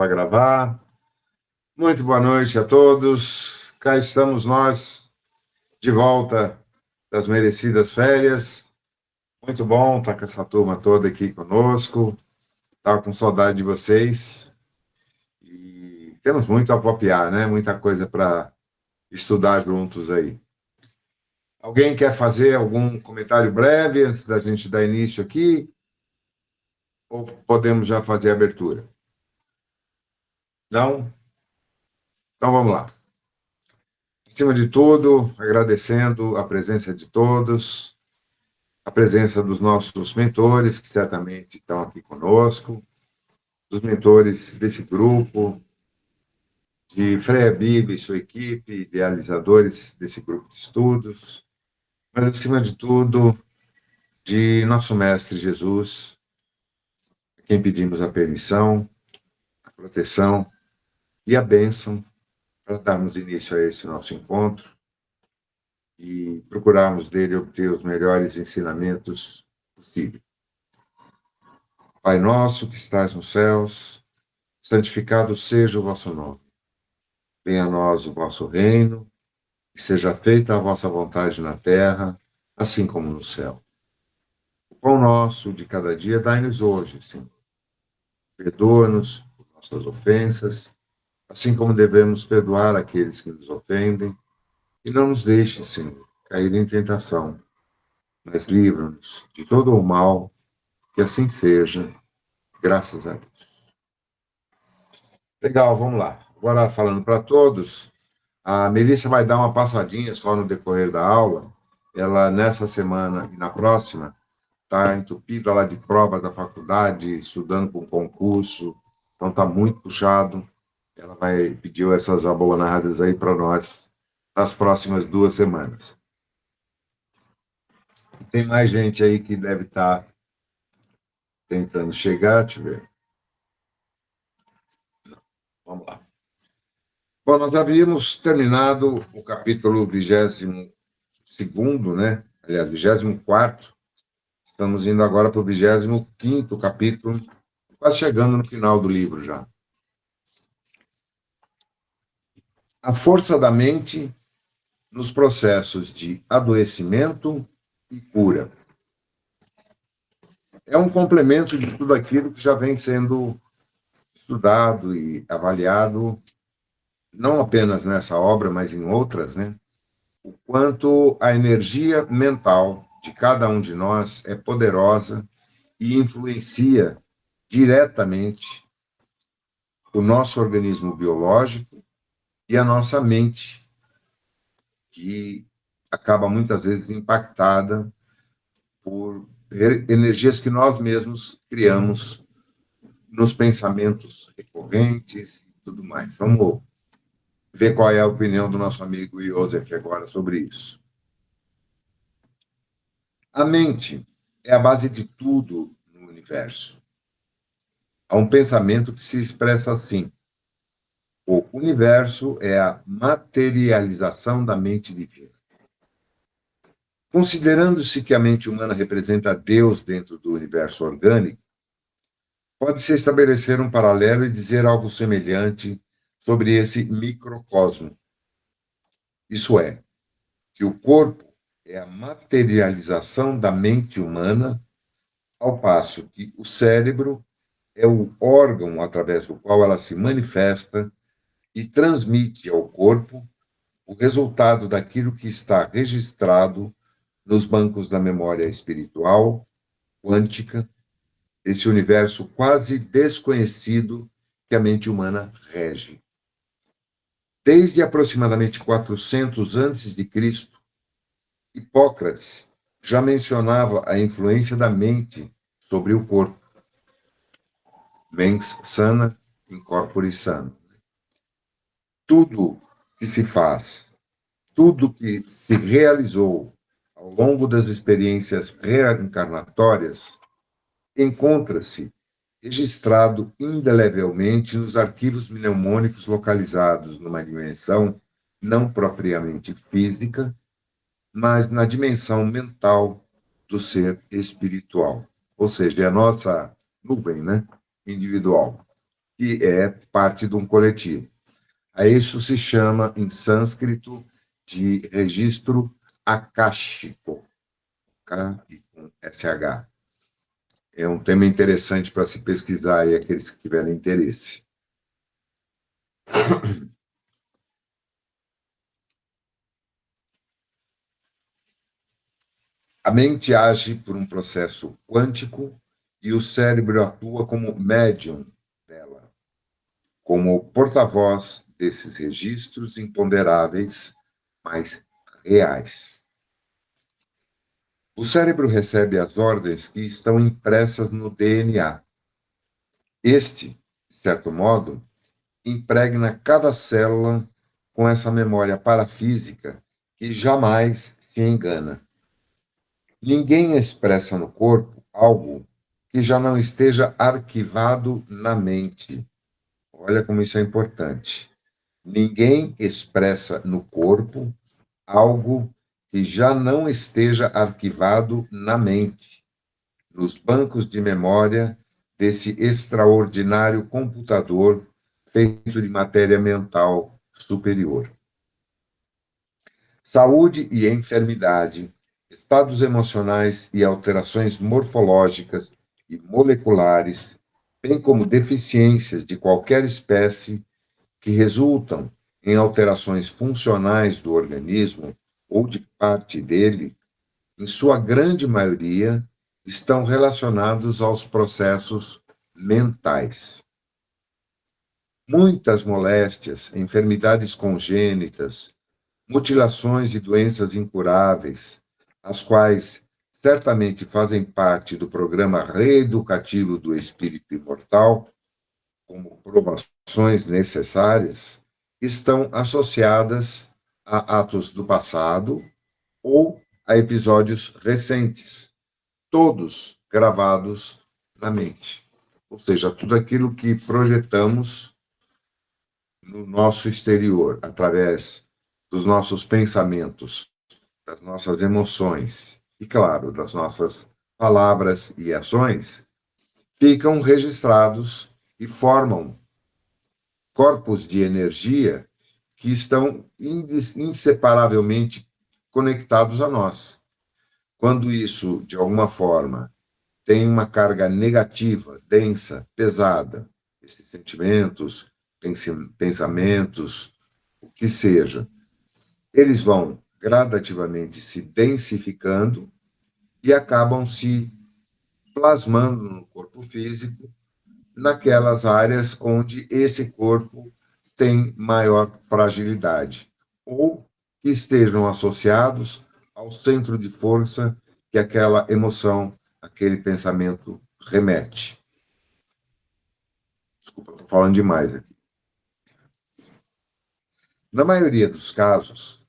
Para gravar. Muito boa noite a todos. Cá estamos nós, de volta das merecidas férias. Muito bom estar com essa turma toda aqui conosco. Estava com saudade de vocês. E temos muito a papear, né? Muita coisa para estudar juntos aí. Alguém quer fazer algum comentário breve antes da gente dar início aqui? Ou podemos já fazer a abertura? Não? Então vamos lá. Acima de tudo, agradecendo a presença de todos, a presença dos nossos mentores, que certamente estão aqui conosco, dos mentores desse grupo, de Freia Bibi e sua equipe, idealizadores desse grupo de estudos, mas, acima de tudo, de nosso Mestre Jesus, a quem pedimos a permissão, a proteção e a bênção para darmos início a esse nosso encontro e procurarmos dele obter os melhores ensinamentos possíveis. Pai nosso que estás nos céus, santificado seja o vosso nome. Venha a nós o vosso reino, e seja feita a vossa vontade na terra, assim como no céu. O pão nosso de cada dia dai-nos hoje, Senhor. Perdoa-nos por nossas ofensas, assim como devemos perdoar aqueles que nos ofendem, e não nos deixes, Senhor, cair em tentação, mas livra-nos de todo o mal, que assim seja, graças a Deus. Legal, vamos lá. Agora, falando para todos, a Melissa vai dar uma passadinha só no decorrer da aula. Ela, nessa semana e na próxima, está entupida lá de prova da faculdade, estudando para um concurso, então está muito puxado. Ela vai pedir essas abonadas aí para nós nas próximas 2 semanas. E tem mais gente aí que deve estar tentando chegar, deixa eu ver. Vamos lá. Bom, nós havíamos terminado o capítulo 22º, né? Aliás, 24º. Estamos indo agora para o 25º capítulo, quase chegando no final do livro já. A força da mente nos processos de adoecimento e cura. É um complemento de tudo aquilo que já vem sendo estudado e avaliado, não apenas nessa obra, mas em outras, né? O quanto a energia mental de cada um de nós é poderosa e influencia diretamente o nosso organismo biológico e a nossa mente, que acaba muitas vezes impactada por energias que nós mesmos criamos nos pensamentos recorrentes e tudo mais. Vamos ver qual é a opinião do nosso amigo Joseph agora sobre isso. A mente é a base de tudo no universo. Há um pensamento que se expressa assim: o universo é a materialização da mente divina. Considerando-se que a mente humana representa Deus dentro do universo orgânico, pode-se estabelecer um paralelo e dizer algo semelhante sobre esse microcosmo. Isso é, que o corpo é a materialização da mente humana, ao passo que o cérebro é o órgão através do qual ela se manifesta e transmite ao corpo o resultado daquilo que está registrado nos bancos da memória espiritual, quântica, esse universo quase desconhecido que a mente humana rege. Desde aproximadamente 400 a.C., Hipócrates já mencionava a influência da mente sobre o corpo. Mens sana, in corpore sano. Tudo que se faz, tudo que se realizou ao longo das experiências reencarnatórias encontra-se registrado indelevelmente nos arquivos mnemônicos localizados numa dimensão não propriamente física, mas na dimensão mental do ser espiritual. Ou seja, é a nossa nuvem, né, individual. que é parte de um coletivo. A isso se chama, em sânscrito, de registro akáshico, K e com SH. É um tema interessante para se pesquisar e aqueles que tiverem interesse. A mente age por um processo quântico e o cérebro atua como médium dela, como porta-voz desses registros imponderáveis, mas reais. O cérebro recebe as ordens que estão impressas no DNA. Este, de certo modo, impregna cada célula com essa memória parafísica que jamais se engana. Ninguém expressa no corpo algo que já não esteja arquivado na mente. Olha como isso é importante. Ninguém expressa no corpo algo que já não esteja arquivado na mente, nos bancos de memória desse extraordinário computador feito de matéria mental superior. Saúde e enfermidade, estados emocionais e alterações morfológicas e moleculares, bem como deficiências de qualquer espécie que resultam em alterações funcionais do organismo ou de parte dele, em sua grande maioria, estão relacionados aos processos mentais. Muitas moléstias, enfermidades congênitas, mutilações e doenças incuráveis, as quais certamente fazem parte do programa reeducativo do espírito imortal, como provações necessárias, estão associadas a atos do passado ou a episódios recentes, todos gravados na mente. Ou seja, tudo aquilo que projetamos no nosso exterior, através dos nossos pensamentos, das nossas emoções e, claro, das nossas palavras e ações, ficam registrados e formam corpos de energia que estão inseparavelmente conectados a nós. Quando isso, de alguma forma, tem uma carga negativa, densa, pesada, esses sentimentos, pensamentos, o que seja, eles vão gradativamente se densificando e acabam se plasmando no corpo físico, naquelas áreas onde esse corpo tem maior fragilidade, ou que estejam associados ao centro de força que aquela emoção, aquele pensamento remete. Desculpa, estou falando demais aqui. Na maioria dos casos,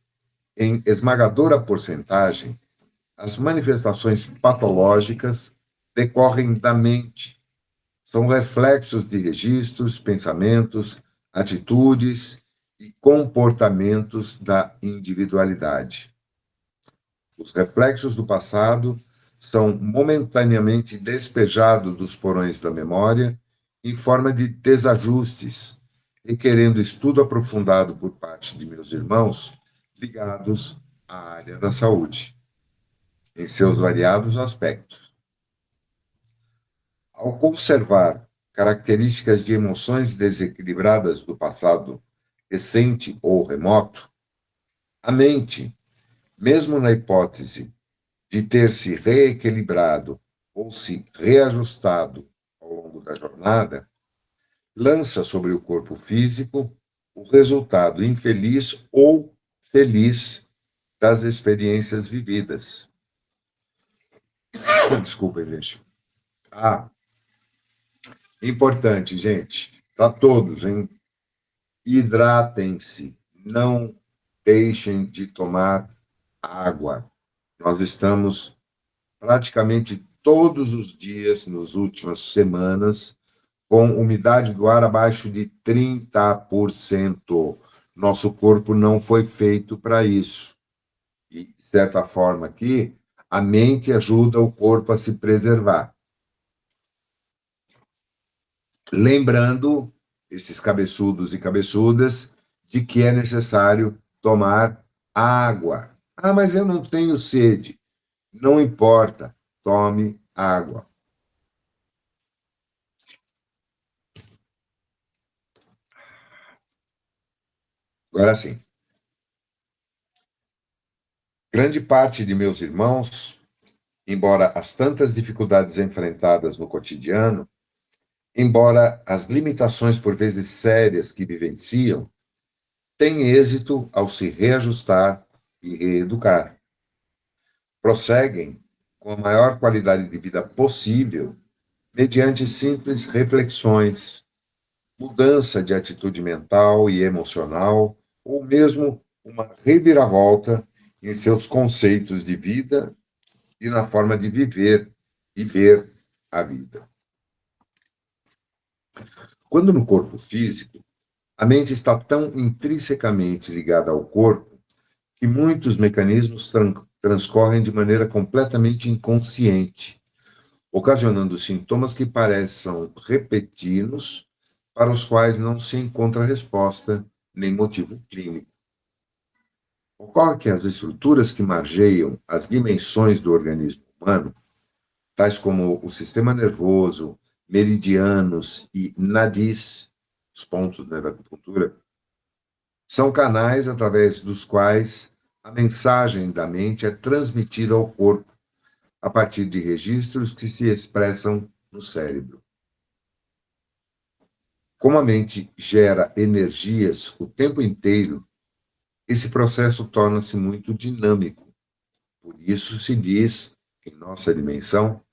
em esmagadora porcentagem, as manifestações patológicas decorrem da mente. São reflexos de registros, pensamentos, atitudes e comportamentos da individualidade. Os reflexos do passado são momentaneamente despejados dos porões da memória em forma de desajustes, requerendo estudo aprofundado por parte de meus irmãos ligados à área da saúde, em seus variados aspectos. Ao conservar características de emoções desequilibradas do passado recente ou remoto, a mente, mesmo na hipótese de ter se reequilibrado ou se reajustado ao longo da jornada, lança sobre o corpo físico o resultado infeliz ou feliz das experiências vividas. Desculpa, gente. Importante, gente, para todos, hein? Hidratem-se, não deixem de tomar água. Nós estamos praticamente todos os dias, nas últimas semanas, com umidade do ar abaixo de 30%. Nosso corpo não foi feito para isso. E, de certa forma, aqui, a mente ajuda o corpo a se preservar. Lembrando esses cabeçudos e cabeçudas, de que é necessário tomar água. Ah, mas eu não tenho sede. Não importa, tome água. Agora sim, grande parte de meus irmãos, embora as tantas dificuldades enfrentadas no cotidiano, embora as limitações por vezes sérias que vivenciam, têm êxito ao se reajustar e reeducar. Prosseguem com a maior qualidade de vida possível mediante simples reflexões, mudança de atitude mental e emocional, ou mesmo uma reviravolta em seus conceitos de vida e na forma de viver e ver a vida. Quando no corpo físico, a mente está tão intrinsecamente ligada ao corpo que muitos mecanismos transcorrem de maneira completamente inconsciente, ocasionando sintomas que parecem repetidos, para os quais não se encontra resposta nem motivo clínico. Ocorre que as estruturas que margeiam as dimensões do organismo humano, tais como o sistema nervoso, meridianos e nadis, os pontos, né, da acupuntura, são canais através dos quais a mensagem da mente é transmitida ao corpo a partir de registros que se expressam no cérebro. Como a mente gera energias o tempo inteiro, esse processo torna-se muito dinâmico. Por isso se diz, em nossa dimensão,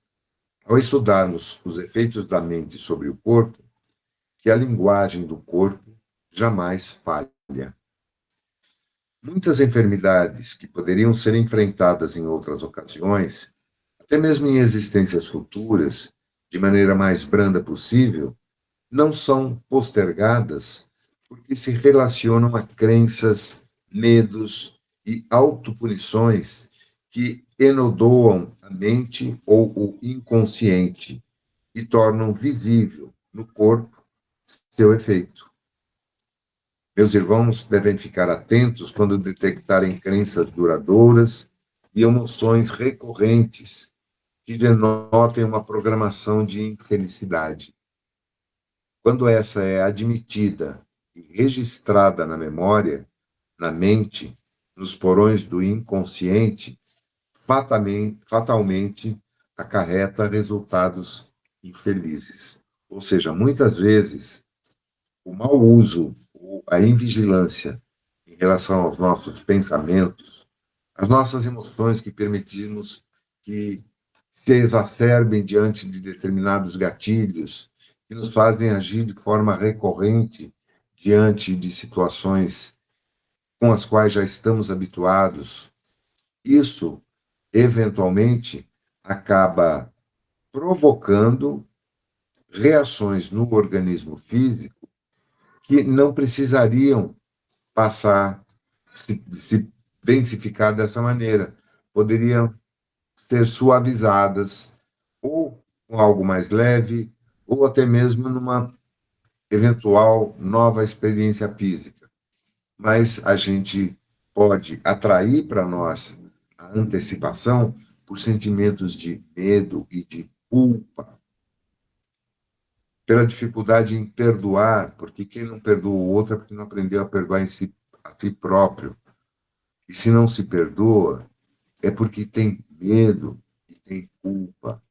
ao estudarmos os efeitos da mente sobre o corpo, que a linguagem do corpo jamais falha. Muitas enfermidades que poderiam ser enfrentadas em outras ocasiões, até mesmo em existências futuras, de maneira mais branda possível, não são postergadas porque se relacionam a crenças, medos e autopunições que enodoam a mente ou o inconsciente e tornam visível no corpo seu efeito. Meus irmãos devem ficar atentos quando detectarem crenças duradouras e emoções recorrentes que denotem uma programação de infelicidade. Quando essa é admitida e registrada na memória, na mente, nos porões do inconsciente, fatalmente acarreta resultados infelizes. Ou seja, muitas vezes, o mau uso ou a invigilância em relação aos nossos pensamentos, as nossas emoções que permitimos que se exacerbem diante de determinados gatilhos, que nos fazem agir de forma recorrente diante de situações com as quais já estamos habituados. Isso, eventualmente, acaba provocando reações no organismo físico que não precisariam passar, se densificar dessa maneira. Poderiam ser suavizadas, ou com algo mais leve, ou até mesmo numa eventual nova experiência física. Mas a gente pode atrair para nós a antecipação por sentimentos de medo e de culpa, pela dificuldade em perdoar, porque quem não perdoa o outro é porque não aprendeu a perdoar a si próprio. E se não se perdoa, é porque tem medo e tem culpa.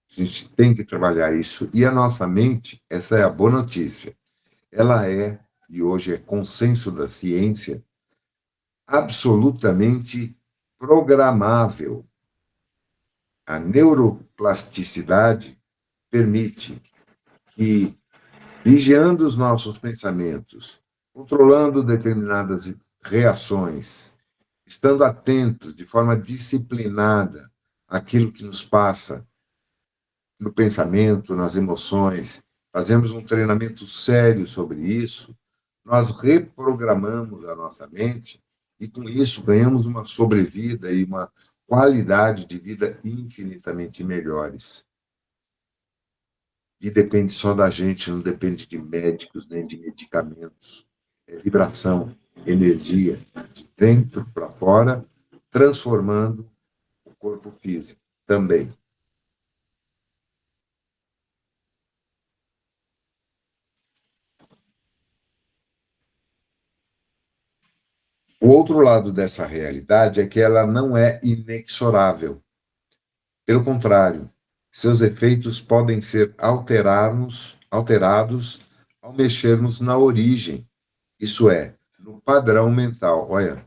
A gente tem que trabalhar isso. E a nossa mente, essa é a boa notícia, ela é, e hoje é consenso da ciência, absolutamente programável. A neuroplasticidade permite que, vigiando os nossos pensamentos, controlando determinadas reações, estando atentos de forma disciplinada àquilo que nos passa no pensamento, nas emoções, fazemos um treinamento sério sobre isso, nós reprogramamos a nossa mente e, com isso, ganhamos uma sobrevida e uma qualidade de vida infinitamente melhores. e depende só da gente, não depende de médicos nem de medicamentos. É vibração, energia, de dentro para fora, transformando o corpo físico também. O outro lado dessa realidade é que ela não é inexorável. Pelo contrário, seus efeitos podem ser alterados ao mexermos na origem, isso é, no padrão mental. Olha,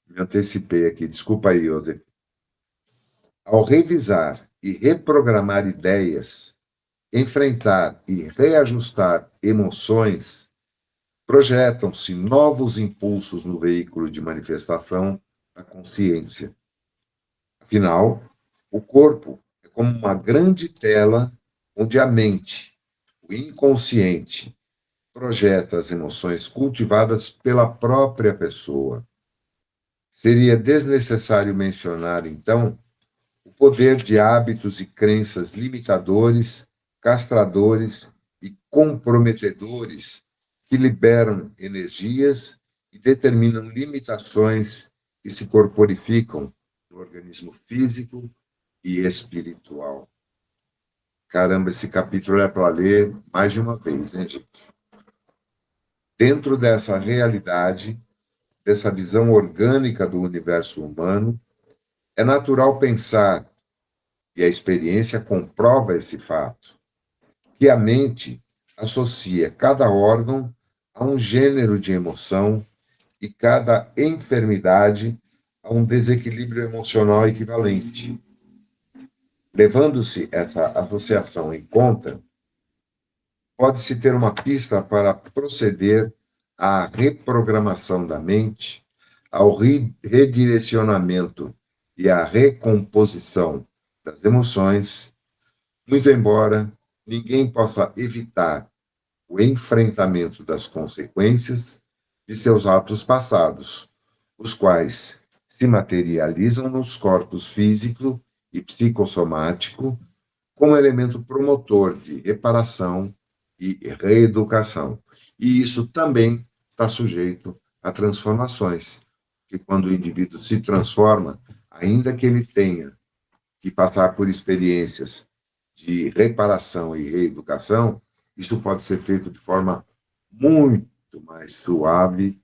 me antecipei aqui, desculpa aí, José. Ao revisar e reprogramar ideias, enfrentar e reajustar emoções, projetam-se novos impulsos no veículo de manifestação da consciência. Afinal, o corpo é como uma grande tela onde a mente, o inconsciente, projeta as emoções cultivadas pela própria pessoa. Seria desnecessário mencionar, então, o poder de hábitos e crenças limitadores, castradores e comprometedores que liberam energias e determinam limitações que se corporificam no organismo físico e espiritual. Caramba, esse capítulo é para ler mais de uma vez, hein, gente? Dentro dessa realidade, dessa visão orgânica do universo humano, é natural pensar, e a experiência comprova esse fato, que a mente associa cada órgão a um gênero de emoção e cada enfermidade a um desequilíbrio emocional equivalente. Levando-se essa associação em conta, pode-se ter uma pista para proceder à reprogramação da mente, ao redirecionamento e à recomposição das emoções, muito embora ninguém possa evitar o enfrentamento das consequências de seus atos passados, os quais se materializam nos corpos físico e psicossomático como elemento promotor de reparação e reeducação. E isso também está sujeito a transformações, que quando o indivíduo se transforma, ainda que ele tenha que passar por experiências de reparação e reeducação, isso pode ser feito de forma muito mais suave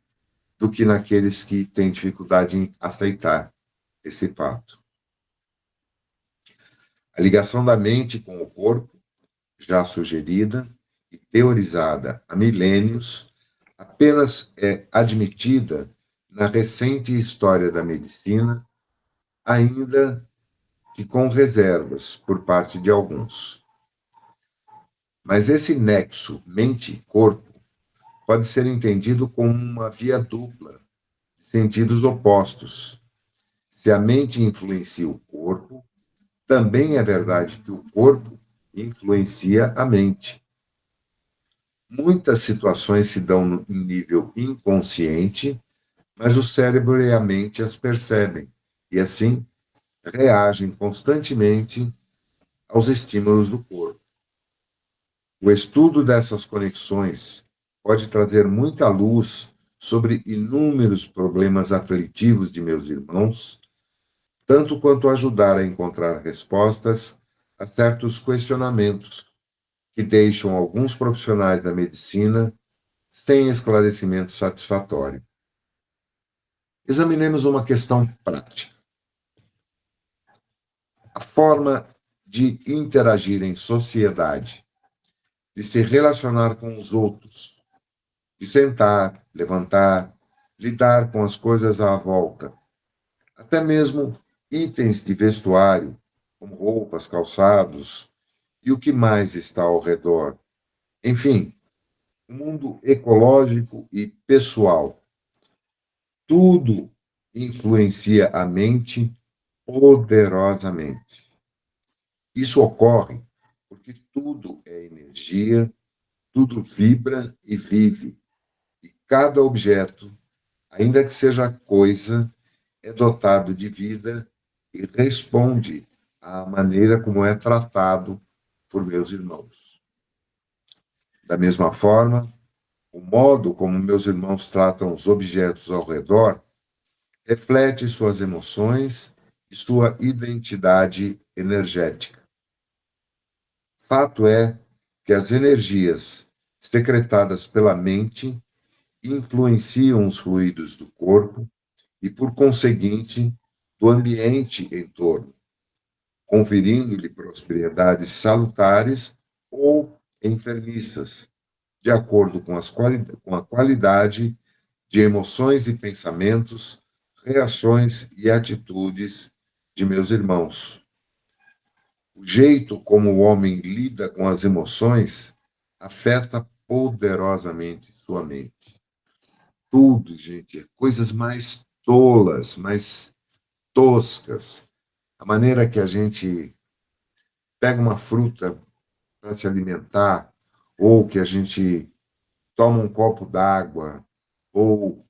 do que naqueles que têm dificuldade em aceitar esse fato. A ligação da mente com o corpo, já sugerida e teorizada há milênios, apenas é admitida na recente história da medicina, ainda que com reservas por parte de alguns. Mas esse nexo mente-corpo pode ser entendido como uma via dupla, de sentidos opostos. Se a mente influencia o corpo, também é verdade que o corpo influencia a mente. Muitas situações se dão em nível inconsciente, mas o cérebro e a mente as percebem e, assim, reagem constantemente aos estímulos do corpo. O estudo dessas conexões pode trazer muita luz sobre inúmeros problemas aflitivos de meus irmãos, tanto quanto ajudar a encontrar respostas a certos questionamentos que deixam alguns profissionais da medicina sem esclarecimento satisfatório. Examinemos uma questão prática. A forma de interagir em sociedade, de se relacionar com os outros, de sentar, levantar, lidar com as coisas à volta, até mesmo itens de vestuário, como roupas, calçados e o que mais está ao redor. Enfim, o mundo ecológico e pessoal. Tudo influencia a mente poderosamente. Isso ocorre porque tudo é energia, tudo vibra e vive. E cada objeto, ainda que seja coisa, é dotado de vida e responde à maneira como é tratado por meus irmãos. Da mesma forma, o modo como meus irmãos tratam os objetos ao redor reflete suas emoções e sua identidade energética. Fato é que as energias secretadas pela mente influenciam os fluidos do corpo e, por conseguinte, do ambiente em torno, conferindo-lhe propriedades salutares ou enfermiças, de acordo com a qualidade de emoções e pensamentos, reações e atitudes de meus irmãos. O jeito como o homem lida com as emoções afeta poderosamente sua mente. Tudo, gente, coisas mais tolas, mais toscas. A maneira que a gente pega uma fruta para se alimentar, ou que a gente toma um copo d'água, ou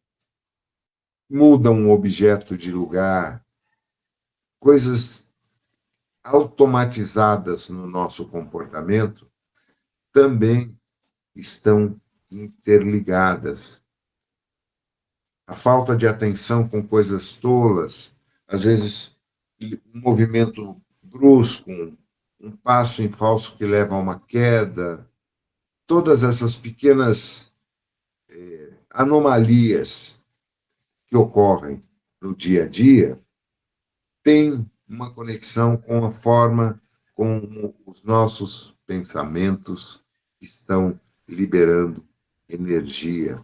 muda um objeto de lugar, coisas automatizadas no nosso comportamento também estão interligadas. A falta de atenção com coisas tolas, às vezes um movimento brusco, um passo em falso que leva a uma queda, todas essas pequenas anomalias que ocorrem no dia a dia têm uma conexão com a forma como os nossos pensamentos estão liberando energia.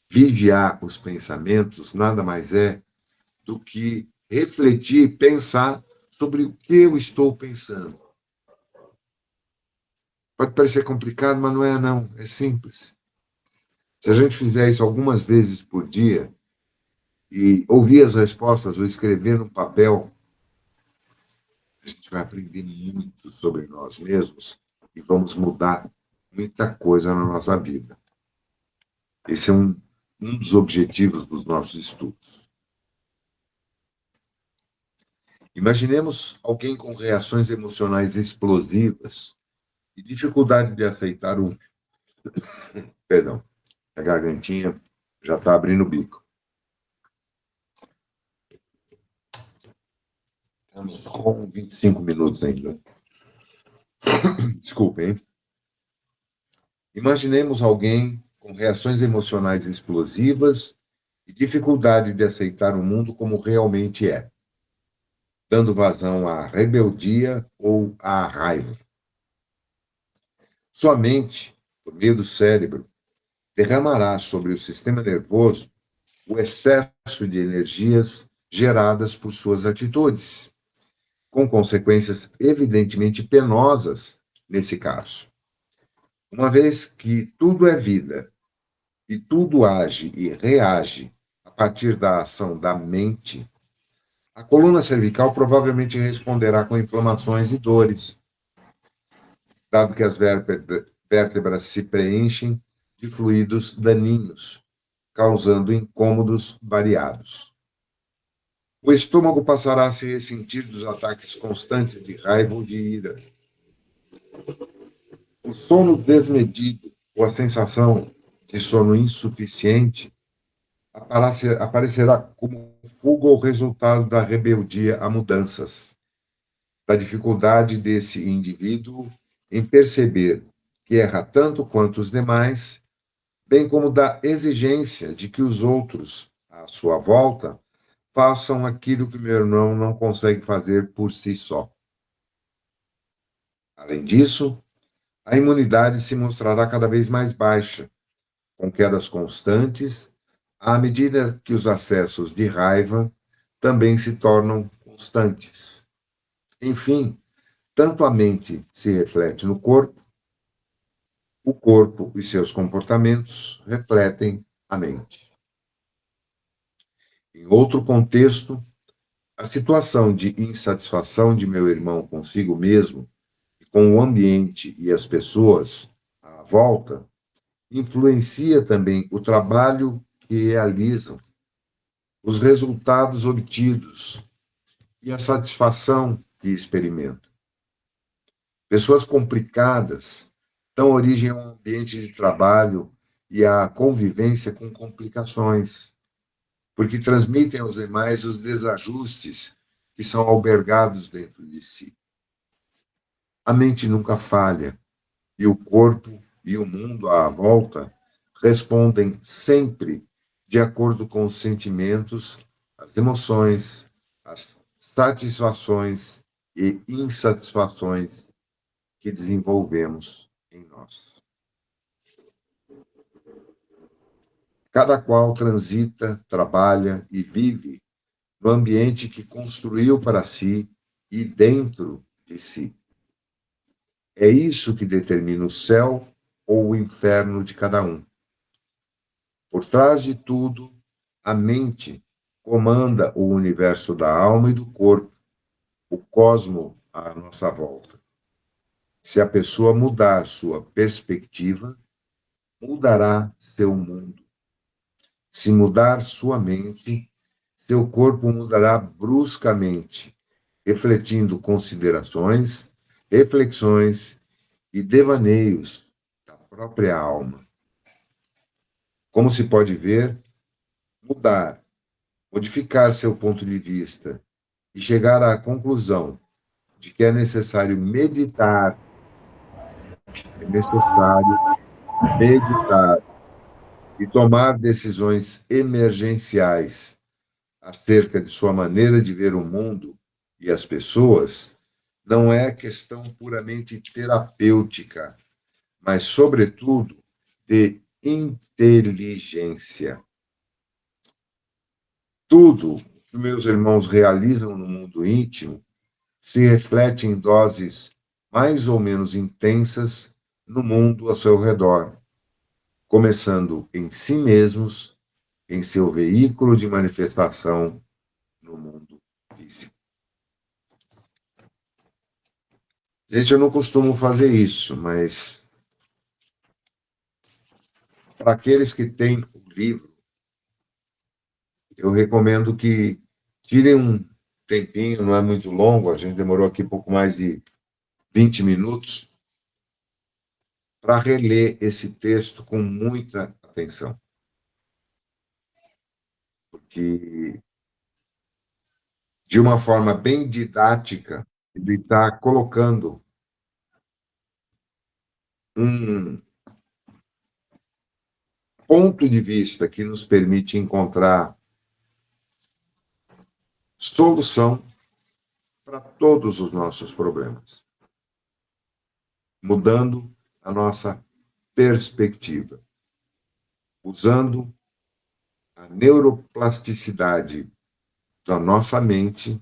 Vigiar os pensamentos nada mais é do que refletir, pensar sobre o que eu estou pensando. Pode parecer complicado, mas não é não, é simples. Se a gente fizer isso algumas vezes por dia e ouvir as respostas ou escrever no papel, a gente vai aprender muito sobre nós mesmos e vamos mudar muita coisa na nossa vida. Esse é um dos objetivos dos nossos estudos. Imaginemos alguém com reações emocionais explosivas e dificuldade de aceitar o. Perdão, a gargantinha já está abrindo o bico. Estamos com 25 minutos ainda. Desculpem. Imaginemos alguém com reações emocionais explosivas e dificuldade de aceitar o mundo como realmente é, dando vazão à rebeldia ou à raiva. Sua mente, por meio do cérebro, derramará sobre o sistema nervoso o excesso de energias geradas por suas atitudes, com consequências evidentemente penosas nesse caso. Uma vez que tudo é vida e tudo age e reage a partir da ação da mente, a coluna cervical provavelmente responderá com inflamações e dores, dado que as vértebras se preenchem de fluidos daninhos, causando incômodos variados. O estômago passará a se ressentir dos ataques constantes de raiva ou de ira. O sono desmedido ou a sensação de sono insuficiente aparecerá como fuga ou resultado da rebeldia a mudanças, da dificuldade desse indivíduo em perceber que erra tanto quanto os demais, bem como da exigência de que os outros, à sua volta, façam aquilo que meu irmão não consegue fazer por si só. Além disso, a imunidade se mostrará cada vez mais baixa, com quedas constantes, à medida que os acessos de raiva também se tornam constantes. Enfim, tanto a mente se reflete no corpo, o corpo e seus comportamentos refletem a mente. Em outro contexto, a situação de insatisfação de meu irmão consigo mesmo, com o ambiente e as pessoas à volta, influencia também o trabalho que realizam, os resultados obtidos e a satisfação que experimentam. Pessoas complicadas dão origem a um ambiente de trabalho e à convivência com complicações, porque transmitem aos demais os desajustes que são albergados dentro de si. A mente nunca falha, e o corpo e o mundo à volta respondem sempre de acordo com os sentimentos, as emoções, as satisfações e insatisfações que desenvolvemos em nós. Cada qual transita, trabalha e vive no ambiente que construiu para si e dentro de si. É isso que determina o céu ou o inferno de cada um. Por trás de tudo, a mente comanda o universo da alma e do corpo, o cosmo à nossa volta. Se a pessoa mudar sua perspectiva, mudará seu mundo. Se mudar sua mente, seu corpo mudará bruscamente, refletindo considerações, reflexões e devaneios da própria alma. Como se pode ver, mudar, modificar seu ponto de vista e chegar à conclusão de que é necessário meditar, é necessário meditar e tomar decisões emergenciais acerca de sua maneira de ver o mundo e as pessoas, não é questão puramente terapêutica, mas, sobretudo, de inteligência. Tudo que meus irmãos realizam no mundo íntimo se reflete em doses mais ou menos intensas no mundo ao seu redor, começando em si mesmos, em seu veículo de manifestação no mundo físico. Gente, eu não costumo fazer isso, mas para aqueles que têm o livro, eu recomendo que tirem um tempinho, não é muito longo, a gente demorou aqui pouco mais de 20 minutos, para reler esse texto com muita atenção. Porque, de uma forma bem didática, ele está colocando um ponto de vista que nos permite encontrar solução para todos os nossos problemas, mudando a nossa perspectiva, usando a neuroplasticidade da nossa mente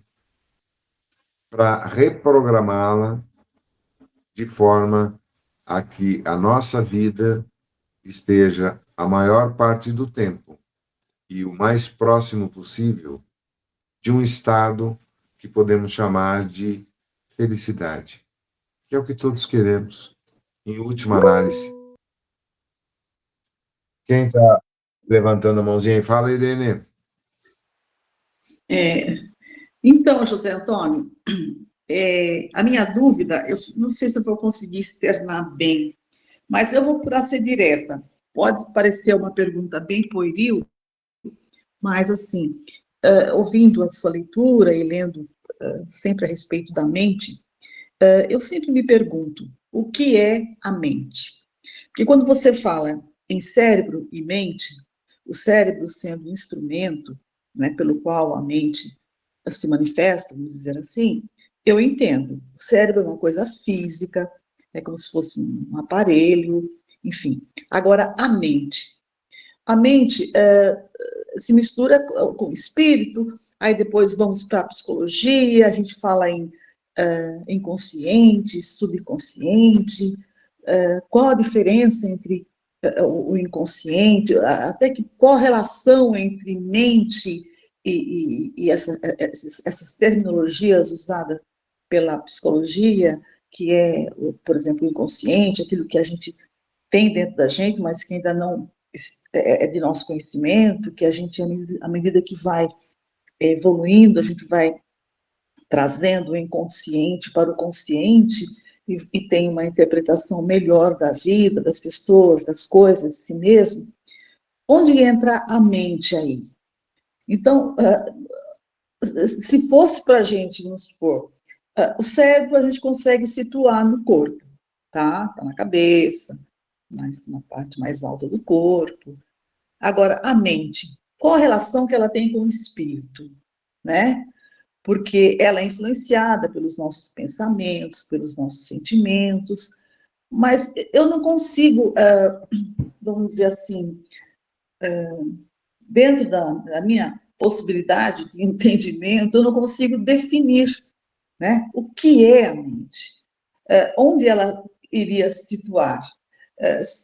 para reprogramá-la de forma a que a nossa vida esteja a maior parte do tempo e o mais próximo possível de um estado que podemos chamar de felicidade, que é o que todos queremos, em última análise. Quem está levantando a mãozinha e fala, Irene? Então, José Antônio, a minha dúvida, eu não sei se eu vou conseguir externar bem, mas eu vou procurar ser direta. Pode parecer uma pergunta bem pueril, mas assim, ouvindo a sua leitura e lendo sempre a respeito da mente, eu sempre me pergunto, o que é a mente? Porque quando você fala em cérebro e mente, o cérebro sendo um instrumento, né, pelo qual a mente se manifesta, vamos dizer assim, eu entendo. O cérebro é uma coisa física, é como se fosse um aparelho, enfim. Agora, a mente se mistura com o espírito, aí depois vamos para a psicologia, a gente fala em inconsciente, subconsciente, qual a diferença entre o inconsciente, até que qual a relação entre mente e essas terminologias usadas pela psicologia, que é, por exemplo, o inconsciente, aquilo que a gente tem dentro da gente, mas que ainda não é de nosso conhecimento, que a gente, à medida que vai evoluindo, a gente vai trazendo o inconsciente para o consciente, e tem uma interpretação melhor da vida, das pessoas, das coisas, de si mesmo, onde entra a mente aí? Então, se fosse para a gente, vamos supor, o cérebro a gente consegue situar no corpo, tá? Tá na cabeça, na parte mais alta do corpo. Agora, a mente, qual a relação que ela tem com o espírito, né? Porque ela é influenciada pelos nossos pensamentos, pelos nossos sentimentos, mas eu não consigo, vamos dizer assim, dentro da minha possibilidade de entendimento, eu não consigo definir, né, o que é a mente, onde ela iria se situar.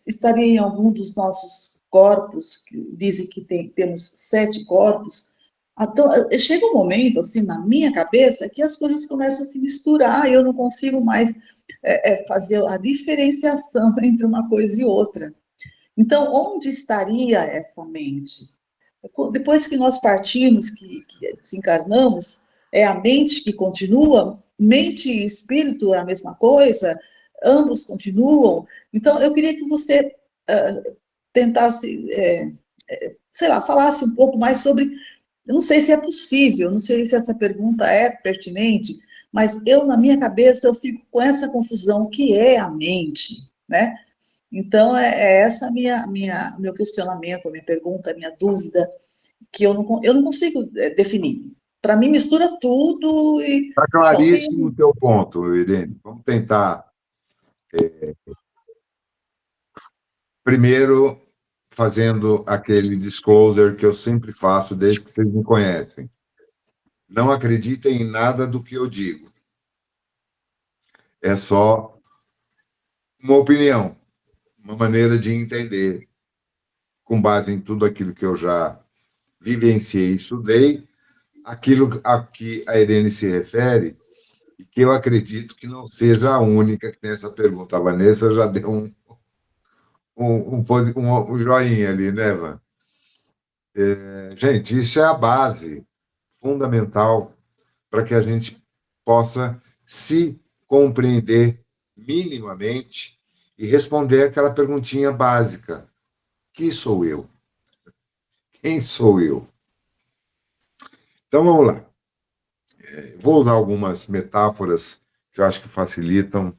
Estaria em algum dos nossos corpos, que dizem que temos 7 corpos. Então, chega um momento, assim, na minha cabeça, que as coisas começam a se misturar e eu não consigo mais fazer a diferenciação entre uma coisa e outra. Então, onde estaria essa mente? Depois que nós partimos, que desencarnamos, é a mente que continua? Mente e espírito é a mesma coisa? Ambos continuam? Então, eu queria que você tentasse, sei lá, falasse um pouco mais sobre. Eu não sei se é possível, não sei se essa pergunta é pertinente, mas eu, na minha cabeça, eu fico com essa confusão, o que é a mente, né? Então, essa meu questionamento, a minha pergunta, a minha dúvida, que eu não consigo definir. Para mim, mistura tudo e Está talvez. claríssimo o teu ponto, Irene. Vamos tentar, primeiro, fazendo aquele disclosure que eu sempre faço desde que vocês me conhecem. Não acreditem em nada do que eu digo. É só uma opinião, uma maneira de entender, com base em tudo aquilo que eu já vivenciei e estudei, aquilo a que a Irene se refere, e que eu acredito que não seja a única que tem essa pergunta. A Vanessa já deu um joinha ali, né, Van? Gente, isso é a base fundamental para que a gente possa se compreender minimamente e responder aquela perguntinha básica: que sou eu? Quem sou eu? Então vamos lá. Vou usar algumas metáforas que eu acho que facilitam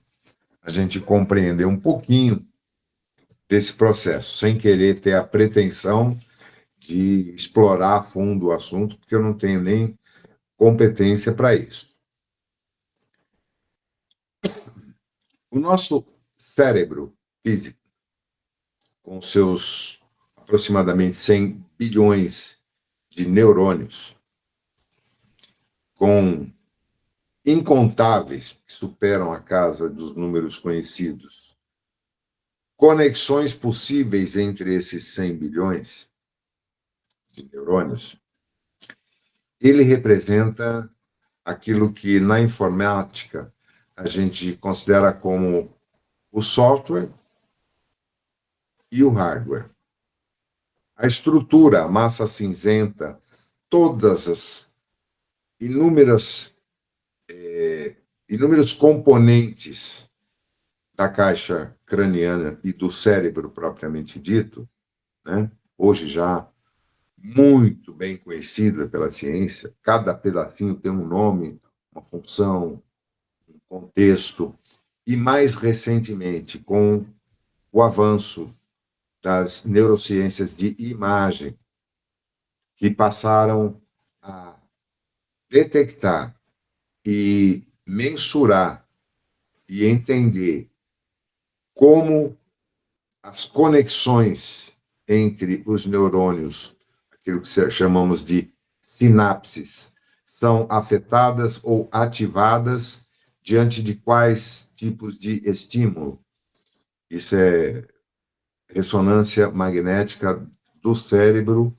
a gente compreender um pouquinho desse processo, sem querer ter a pretensão de explorar a fundo o assunto, porque eu não tenho nem competência para isso. O nosso cérebro físico, com seus aproximadamente 100 bilhões de neurônios, com incontáveis, que superam a casa dos números conhecidos, conexões possíveis entre esses 100 bilhões de neurônios, ele representa aquilo que na informática a gente considera como o software e o hardware. A estrutura, a massa cinzenta, todas as inúmeros componentes da caixa craniana e do cérebro propriamente dito, né? Hoje já muito bem conhecida pela ciência, cada pedacinho tem um nome, uma função, um contexto, e mais recentemente, com o avanço das neurociências de imagem, que passaram a detectar e mensurar e entender como as conexões entre os neurônios, aquilo que chamamos de sinapses, são afetadas ou ativadas diante de quais tipos de estímulo. Isso é ressonância magnética do cérebro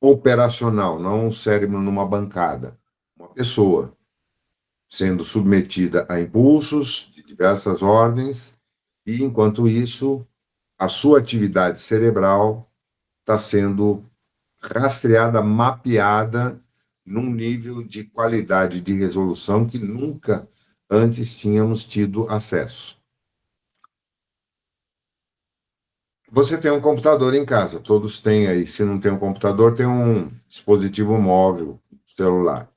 operacional, não um cérebro numa bancada. Uma pessoa sendo submetida a impulsos de diversas ordens e, enquanto isso, a sua atividade cerebral está sendo rastreada, mapeada num nível de qualidade de resolução que nunca antes tínhamos tido acesso. Você tem um computador em casa, todos têm aí. Se não tem um computador, tem um dispositivo móvel, celular.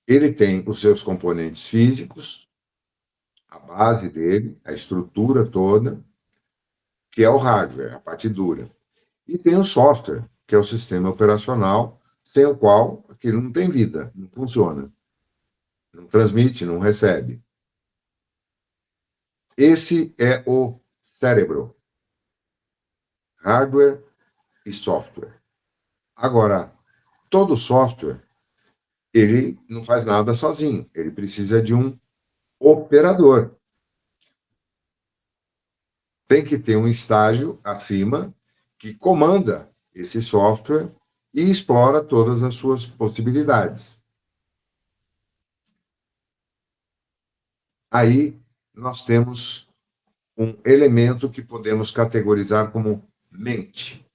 Ele tem os seus componentes físicos, a base dele, a estrutura toda, que é o hardware, a parte dura. E tem o software, que é o sistema operacional, sem o qual aquilo não tem vida, não funciona, não transmite, não recebe. Esse é o cérebro, hardware e software. Agora, todo software, ele não faz nada sozinho, ele precisa de um operador. Tem que ter um estágio acima que comanda esse software e explora todas as suas possibilidades. Aí nós temos um elemento que podemos categorizar como mente.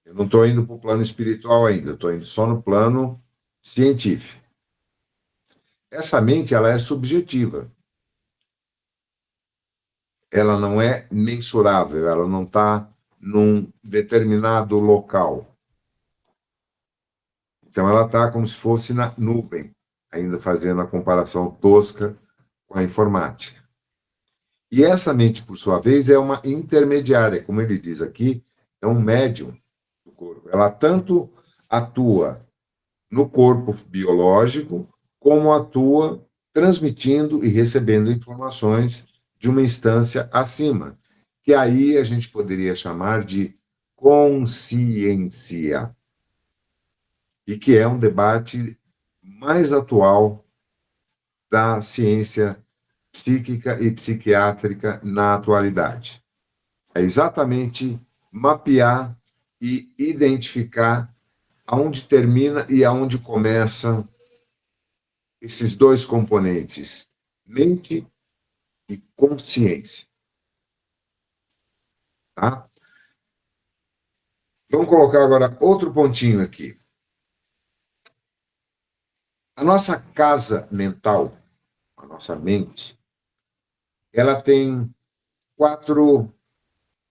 Eu não estou indo para o plano espiritual ainda, estou indo só no plano científico. Essa mente, ela é subjetiva. Ela não é mensurável, ela não está num determinado local. Então, ela está como se fosse na nuvem, ainda fazendo a comparação tosca com a informática. E essa mente, por sua vez, é uma intermediária, como ele diz aqui, é um médium do corpo. Ela tanto atua no corpo biológico, como atua transmitindo e recebendo informações de uma instância acima, que aí a gente poderia chamar de consciência, e que é um debate mais atual da ciência psíquica e psiquiátrica na atualidade. É exatamente mapear e identificar aonde termina e aonde começam esses dois componentes, mente e consciência. Tá? Vamos colocar agora outro pontinho aqui. A nossa casa mental, a nossa mente, ela tem 4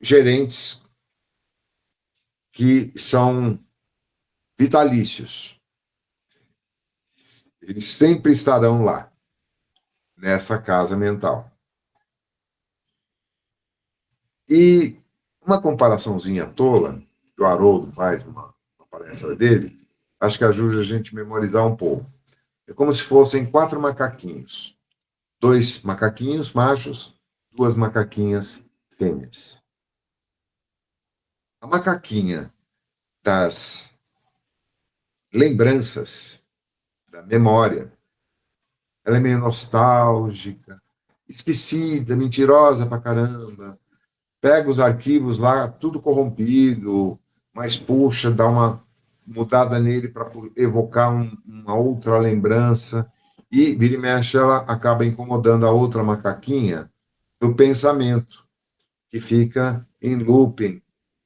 gerentes que são vitalícios. Eles sempre estarão lá, nessa casa mental. E uma comparaçãozinha tola, que o Haroldo faz numa palestra dele, acho que ajuda a gente a memorizar um pouco. É como se fossem 4 macaquinhos. 2 macaquinhos machos, 2 macaquinhas fêmeas. A macaquinha das lembranças, da memória, ela é meio nostálgica, esquecida, mentirosa pra caramba. Pega os arquivos lá, tudo corrompido, mas puxa, dá uma mudada nele para evocar uma outra lembrança. E, vira e mexe, ela acaba incomodando a outra macaquinha do pensamento, que fica em looping,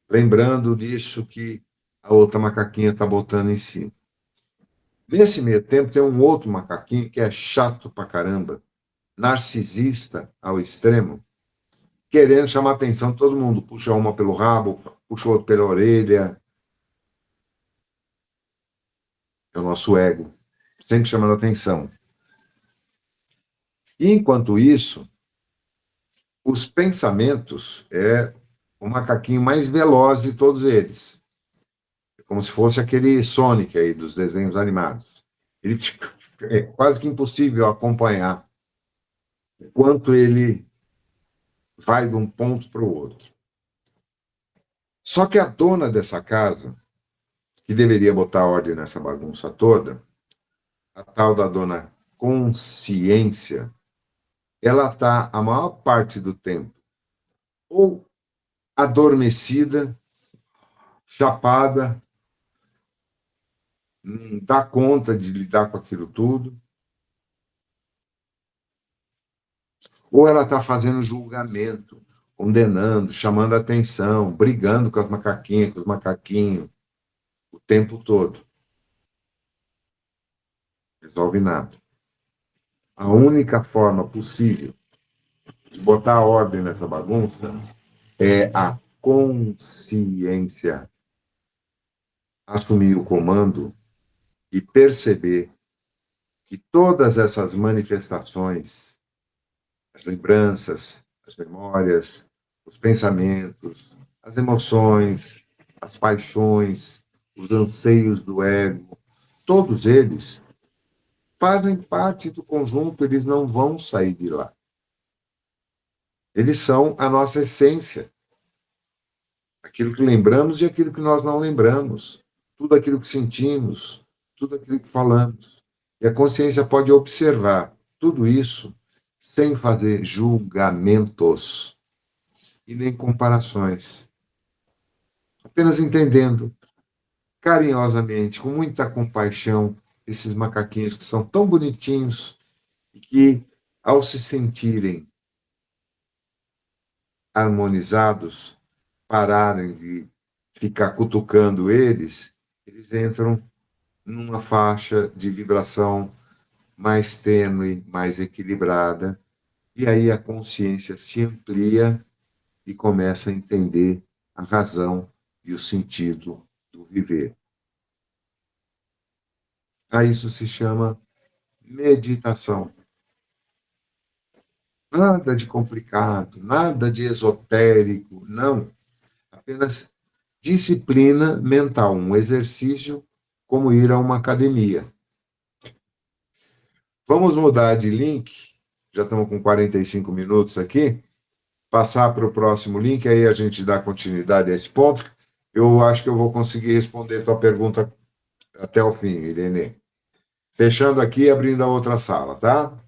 lembrando disso que a outra macaquinha está botando em cima. Nesse meio tempo, tem um outro macaquinho que é chato pra caramba, narcisista ao extremo, querendo chamar a atenção de todo mundo. Puxa uma pelo rabo, puxa o outro pela orelha. É o nosso ego, sempre chamando a atenção. E, enquanto isso, os pensamentos é o macaquinho mais veloz de todos eles. É como se fosse aquele Sonic aí dos desenhos animados. Ele é quase que impossível acompanhar o quanto ele vai de um ponto para o outro. Só que a dona dessa casa, que deveria botar ordem nessa bagunça toda, a tal da dona consciência, ela está a maior parte do tempo ou adormecida, chapada, não dá conta de lidar com aquilo tudo, ou ela está fazendo julgamento, condenando, chamando atenção, brigando com as macaquinhas, com os macaquinhos, o tempo todo. Resolve nada. A única forma possível de botar ordem nessa bagunça é a consciência assumir o comando e perceber que todas essas manifestações, as lembranças, as memórias, os pensamentos, as emoções, as paixões, os anseios do ego, todos eles fazem parte do conjunto, eles não vão sair de lá. Eles são a nossa essência, aquilo que lembramos e aquilo que nós não lembramos, tudo aquilo que sentimos, tudo aquilo que falamos. E a consciência pode observar tudo isso sem fazer julgamentos e nem comparações. Apenas entendendo carinhosamente, com muita compaixão, esses macaquinhos que são tão bonitinhos e que, ao se sentirem harmonizados, pararem de ficar cutucando eles, eles entram numa faixa de vibração mais tênue, mais equilibrada, e aí a consciência se amplia e começa a entender a razão e o sentido do viver. A isso se chama meditação. Nada de complicado, nada de esotérico, não. Apenas disciplina mental, um exercício como ir a uma academia. Vamos mudar de link, já estamos com 45 minutos aqui, passar para o próximo link, aí a gente dá continuidade a esse ponto. Eu acho que eu vou conseguir responder a tua pergunta até o fim, Irene. Fechando aqui e abrindo a outra sala, tá?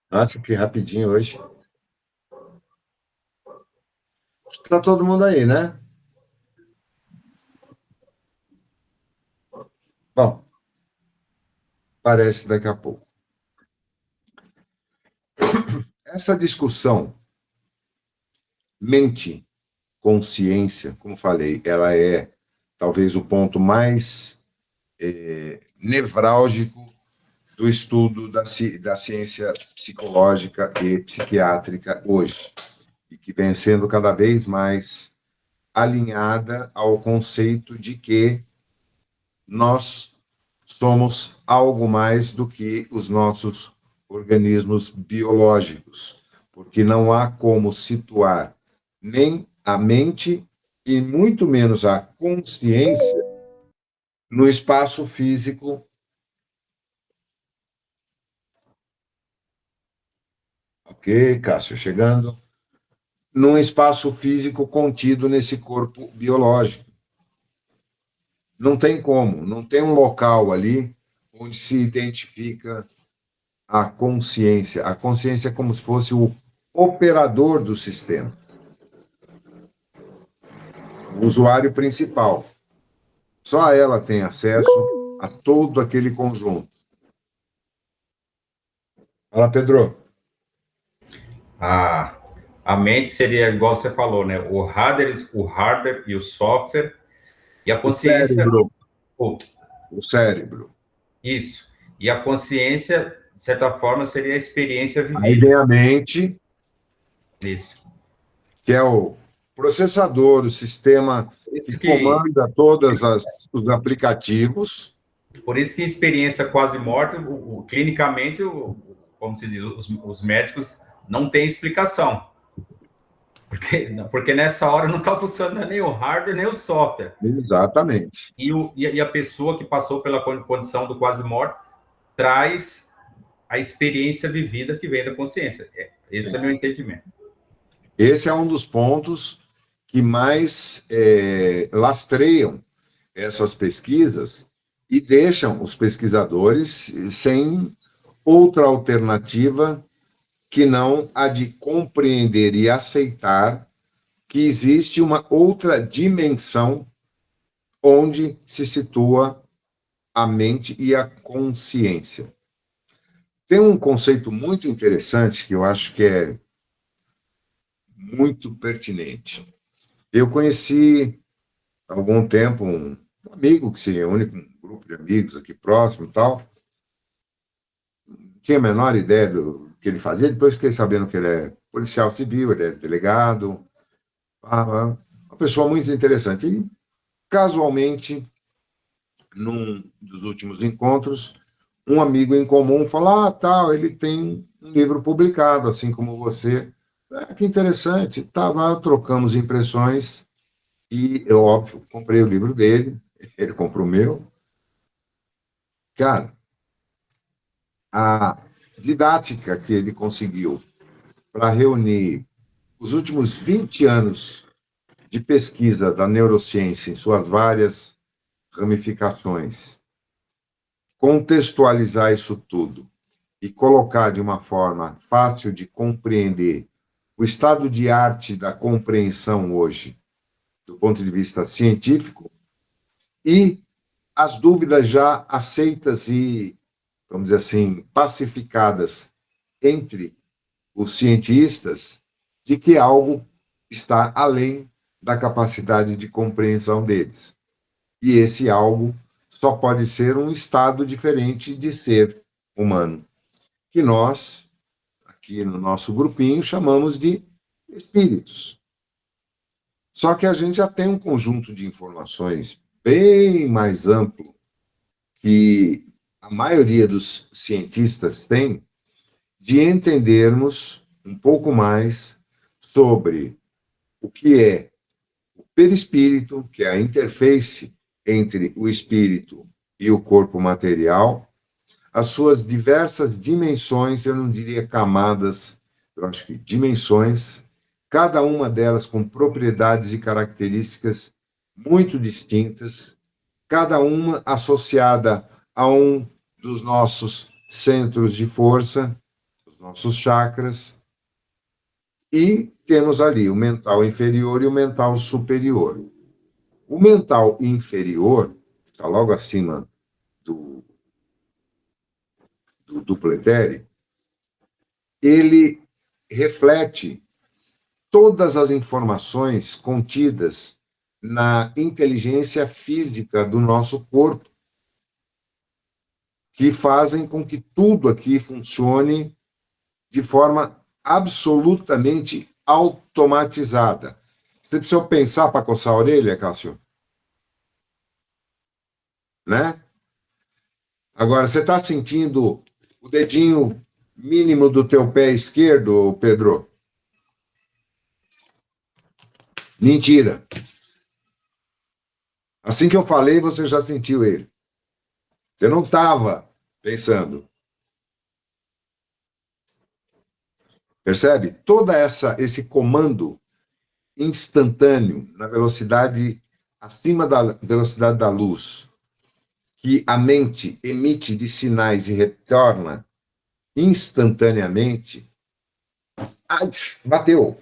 Nossa, que rapidinho hoje. Está todo mundo aí, né? Bom, parece daqui a pouco. Essa discussão mente, consciência, como falei, ela é talvez o ponto mais nevrálgico do estudo da ciência psicológica e psiquiátrica hoje, e que vem sendo cada vez mais alinhada ao conceito de que nós somos algo mais do que os nossos organismos biológicos, porque não há como situar nem a mente e muito menos a consciência no espaço físico. Ok, Cássio, chegando. Num espaço físico contido nesse corpo biológico. Não tem como, não tem um local ali onde se identifica a consciência. A consciência é como se fosse o operador do sistema, o usuário principal. Só ela tem acesso a todo aquele conjunto. Fala, Pedro. A mente seria igual você falou, né? O hardware e o software, e a consciência. O cérebro. Isso. E a consciência, de certa forma, seria a experiência vivida. Aí vem a mente. Isso. Que é o processador, o sistema que comanda todos os aplicativos. Por isso que experiência quase morta, clinicamente, como se diz, os médicos não têm explicação. Porque nessa hora não está funcionando nem o hardware, nem o software. Exatamente. E a pessoa que passou pela condição do quase morte traz a experiência vivida que vem da consciência. Esse é meu entendimento. Esse é um dos pontos que mais lastreiam essas pesquisas e deixam os pesquisadores sem outra alternativa que não a de compreender e aceitar que existe uma outra dimensão onde se situa a mente e a consciência. Tem um conceito muito interessante que eu acho que é muito pertinente. Eu conheci há algum tempo um amigo que se reúne com um grupo de amigos aqui próximo e tal. Não tinha a menor ideia do que ele fazia, depois fiquei sabendo que ele é policial civil, ele é delegado, uma pessoa muito interessante. E, casualmente, num dos últimos encontros, um amigo em comum falou, tal, ele tem um livro publicado, assim como você. Que interessante. Tava, trocamos impressões e eu, óbvio, comprei o livro dele, ele comprou o meu. Cara, a didática que ele conseguiu para reunir os últimos 20 anos de pesquisa da neurociência em suas várias ramificações, contextualizar isso tudo e colocar de uma forma fácil de compreender o estado de arte da compreensão hoje, do ponto de vista científico, e as dúvidas já aceitas e, vamos dizer assim, pacificadas entre os cientistas de que algo está além da capacidade de compreensão deles. E esse algo só pode ser um estado diferente de ser humano, que nós, aqui no nosso grupinho, chamamos de espíritos. Só que a gente já tem um conjunto de informações bem mais amplo que a maioria dos cientistas tem, de entendermos um pouco mais sobre o que é o perispírito, que é a interface entre o espírito e o corpo material, as suas diversas dimensões, eu não diria camadas, eu acho que dimensões, cada uma delas com propriedades e características muito distintas, cada uma associada a um dos nossos centros de força, os nossos chakras, e temos ali o mental inferior e o mental superior. O mental inferior, está logo acima do duplo etérico, ele reflete todas as informações contidas na inteligência física do nosso corpo, que fazem com que tudo aqui funcione de forma absolutamente automatizada. Você precisa pensar para coçar a orelha, Cássio? Né? Agora, você está sentindo o dedinho mínimo do teu pé esquerdo, Pedro? Mentira. Assim que eu falei, você já sentiu ele. Você não estava pensando. Percebe? Todo esse comando instantâneo, na velocidade acima da velocidade da luz, que a mente emite de sinais e retorna instantaneamente. Ai, bateu.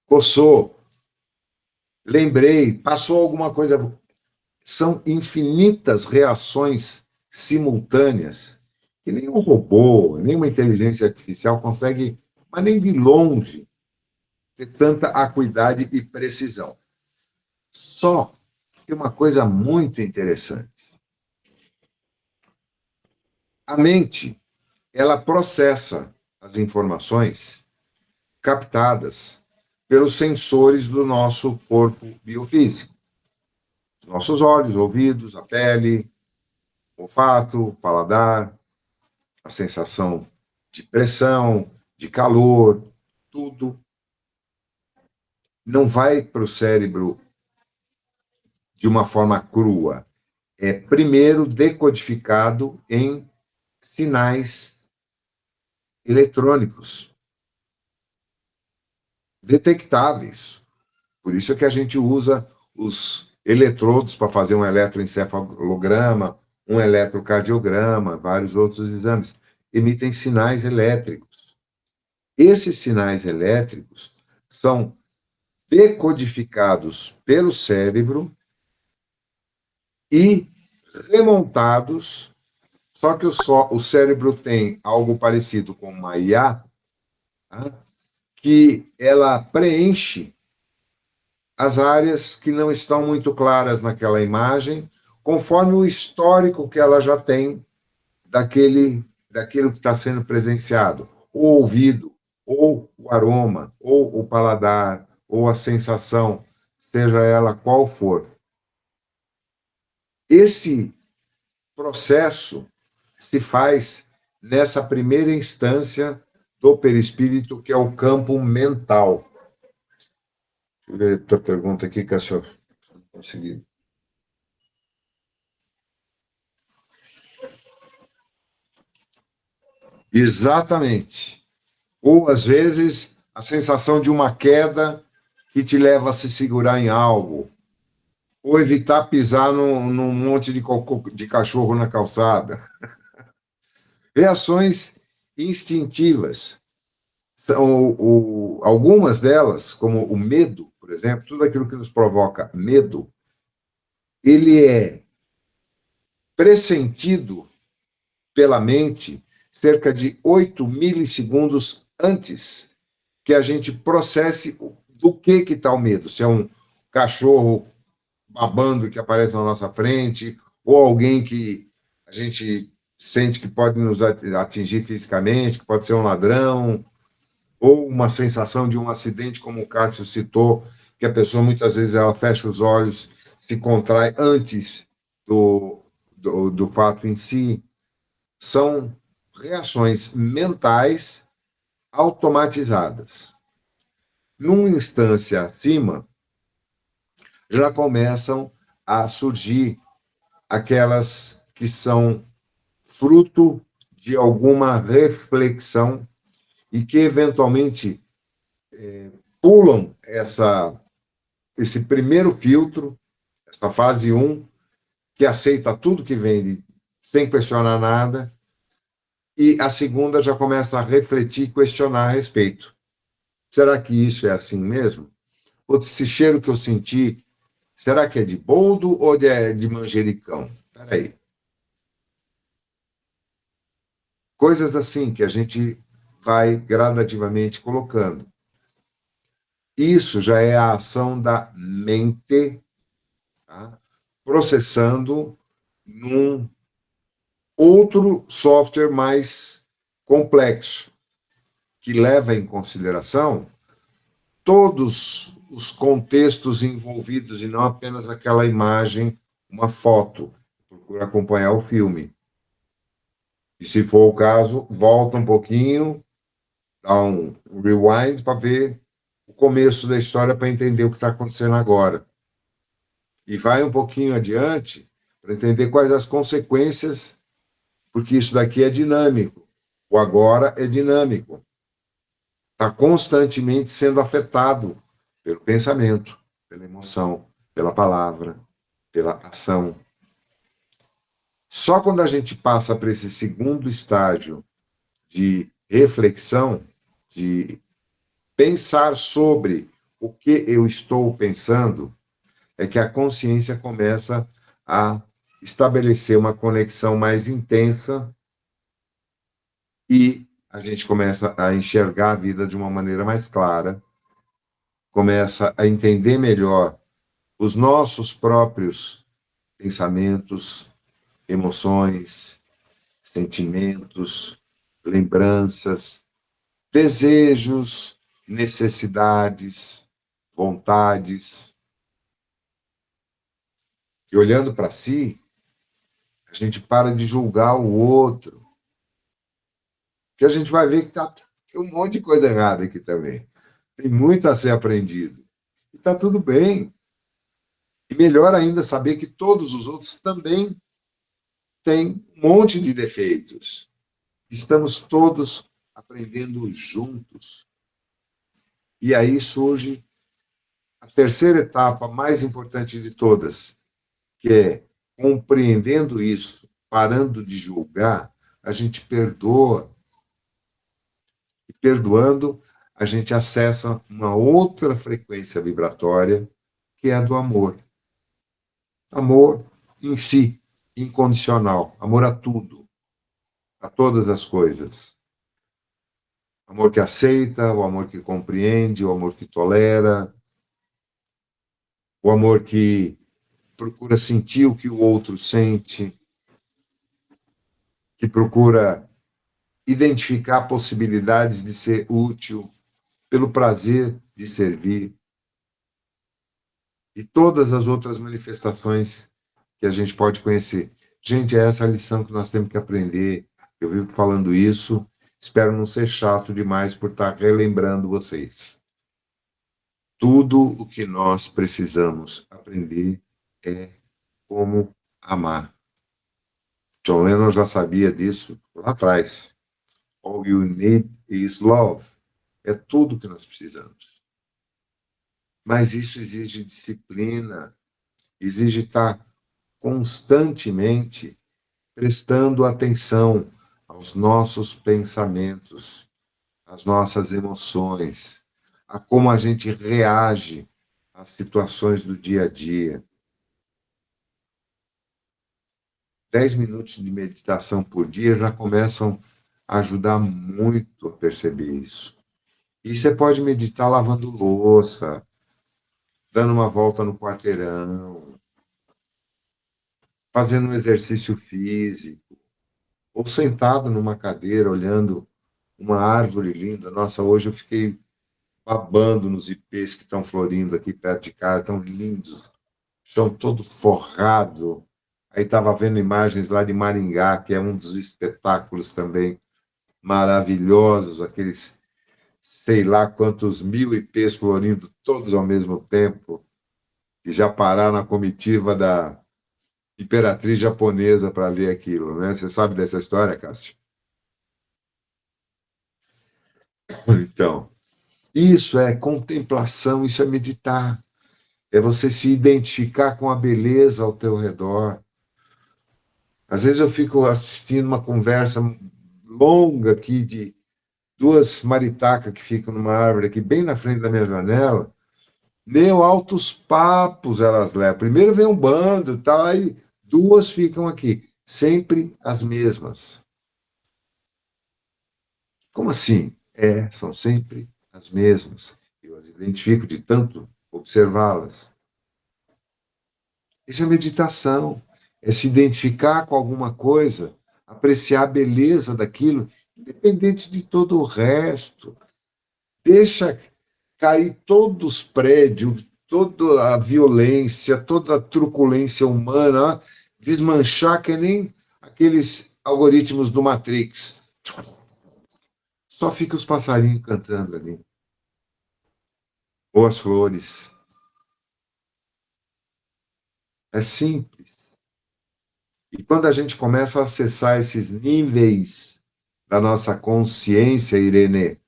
Coçou. Lembrei, passou alguma coisa. São infinitas reações simultâneas que nem um robô, nem uma inteligência artificial consegue, mas nem de longe, ter tanta acuidade e precisão. Só que uma coisa muito interessante. A mente, ela processa as informações captadas pelos sensores do nosso corpo biofísico. Os nossos olhos, ouvidos, a pele, o olfato, o paladar, a sensação de pressão, de calor, tudo não vai para o cérebro de uma forma crua. É primeiro decodificado em sinais eletrônicos detectáveis. Por isso é que a gente usa os eletrodos para fazer um eletroencefalograma, um eletrocardiograma, vários outros exames. Emitem sinais elétricos. Esses sinais elétricos são decodificados pelo cérebro e remontados, só que o cérebro tem algo parecido com uma IA, tá? Que ela preenche as áreas que não estão muito claras naquela imagem, conforme o histórico que ela já tem daquilo que está sendo presenciado, o ouvido, ou o aroma, ou o paladar, ou a sensação, seja ela qual for. Esse processo se faz nessa primeira instância do perispírito, que é o campo mental. Deixa eu ver a tua pergunta aqui, Cássio. Não consegui. Exatamente. Ou, às vezes, a sensação de uma queda que te leva a se segurar em algo. Ou evitar pisar num monte de cachorro na calçada. Reações instintivas. Algumas delas, como o medo, por exemplo, tudo aquilo que nos provoca medo, ele é pressentido pela mente cerca de 8 milissegundos antes que a gente processe do que está o medo. Se é um cachorro babando que aparece na nossa frente, ou alguém que a gente sente que pode nos atingir fisicamente, que pode ser um ladrão, ou uma sensação de um acidente, como o Cássio citou, que a pessoa muitas vezes ela fecha os olhos, se contrai antes do fato em si. São reações mentais automatizadas. Numa instância acima, já começam a surgir aquelas que são fruto de alguma reflexão e que, eventualmente, pulam esse primeiro filtro, essa fase 1, que aceita tudo que vem sem questionar nada, e a segunda já começa a refletir e questionar a respeito. Será que isso é assim mesmo? Esse cheiro que eu senti, será que é de boldo ou de manjericão? Espera aí. Coisas assim que a gente vai gradativamente colocando. Isso já é a ação da mente, tá? Processando num outro software mais complexo, que leva em consideração todos os contextos envolvidos e não apenas aquela imagem, uma foto. Procura acompanhar o filme. E, se for o caso, volta um pouquinho, dá um rewind para ver o começo da história, para entender o que está acontecendo agora. E vai um pouquinho adiante para entender quais as consequências, porque isso daqui é dinâmico. O agora é dinâmico. Está constantemente sendo afetado pelo pensamento, pela emoção, pela palavra, pela ação. Só quando a gente passa para esse segundo estágio de reflexão, de pensar sobre o que eu estou pensando, é que a consciência começa a estabelecer uma conexão mais intensa e a gente começa a enxergar a vida de uma maneira mais clara, começa a entender melhor os nossos próprios pensamentos, emoções, sentimentos, lembranças, desejos, necessidades, vontades. E olhando para si, a gente para de julgar o outro. Que a gente vai ver que tem um monte de coisa errada aqui também. Tem muito a ser aprendido. E está tudo bem. E melhor ainda saber que todos os outros também têm um monte de defeitos. Estamos todos aprendendo juntos. E aí surge a terceira etapa mais importante de todas, que é, compreendendo isso, parando de julgar, a gente perdoa. E perdoando, a gente acessa uma outra frequência vibratória, que é a do amor. Amor em si, incondicional. Amor a tudo, a todas as coisas. Amor que aceita, o amor que compreende, o amor que tolera, o amor que procura sentir o que o outro sente, que procura identificar possibilidades de ser útil, pelo prazer de servir, e todas as outras manifestações que a gente pode conhecer. Gente, é essa a lição que nós temos que aprender. Eu vivo falando isso, espero não ser chato demais por estar relembrando vocês. Tudo o que nós precisamos aprender é como amar. John Lennon já sabia disso lá atrás. All you need is love. É tudo que nós precisamos. Mas isso exige disciplina, exige estar constantemente prestando atenção aos nossos pensamentos, às nossas emoções, a como a gente reage às situações do dia a dia. 10 minutos de meditação por dia já começam a ajudar muito a perceber isso. E você pode meditar lavando louça, dando uma volta no quarteirão, fazendo um exercício físico, ou sentado numa cadeira, olhando uma árvore linda. Nossa, hoje eu fiquei babando nos ipês que estão florindo aqui perto de casa, tão lindos, chão todo forrado. Aí estava vendo imagens lá de Maringá, que é um dos espetáculos também maravilhosos, aqueles sei lá quantos mil ipês florindo todos ao mesmo tempo, que já pararam na comitiva da imperatriz japonesa para ver aquilo, né? Você sabe dessa história, Cássio? Então, isso é contemplação, isso é meditar. É você se identificar com a beleza ao teu redor. Às vezes eu fico assistindo uma conversa longa aqui de duas maritacas que ficam numa árvore aqui bem na frente da minha janela. Meu, altos papos elas levam. Primeiro vem um bando, tá, aí duas ficam aqui, sempre as mesmas. Como assim? São sempre as mesmas. Eu as identifico de tanto observá-las. Isso é meditação, é se identificar com alguma coisa, apreciar a beleza daquilo, independente de todo o resto. Deixa cair todos os prédios, toda a violência, toda a truculência humana, desmanchar que nem aqueles algoritmos do Matrix. Só fica os passarinhos cantando ali. Ou as flores. É simples. E quando a gente começa a acessar esses níveis da nossa consciência, Irene,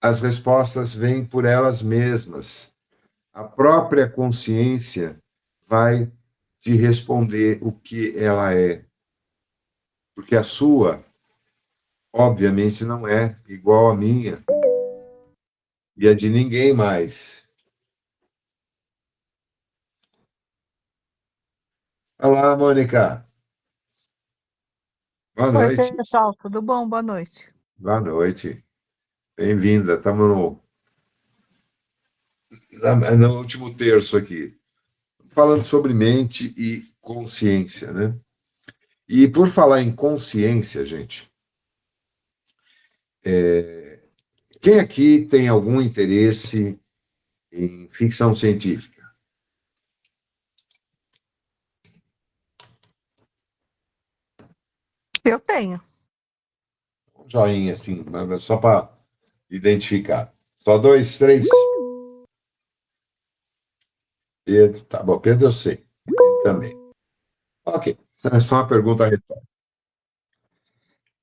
as respostas vêm por elas mesmas. A própria consciência vai te responder o que ela é. Porque a sua, obviamente, não é igual à minha e a de ninguém mais. Olá, Mônica. Boa Oi, noite. pessoal, tudo bom? Boa noite. Boa noite. Bem-vinda. Estamos no último terço aqui, falando sobre mente e consciência, né? E por falar em consciência, gente, quem aqui tem algum interesse em ficção científica? Eu tenho. Um joinha, assim, só para identificar. Só 2, 3. Pedro, tá bom. Pedro eu sei. Ele também. Ok. É só uma pergunta retórica.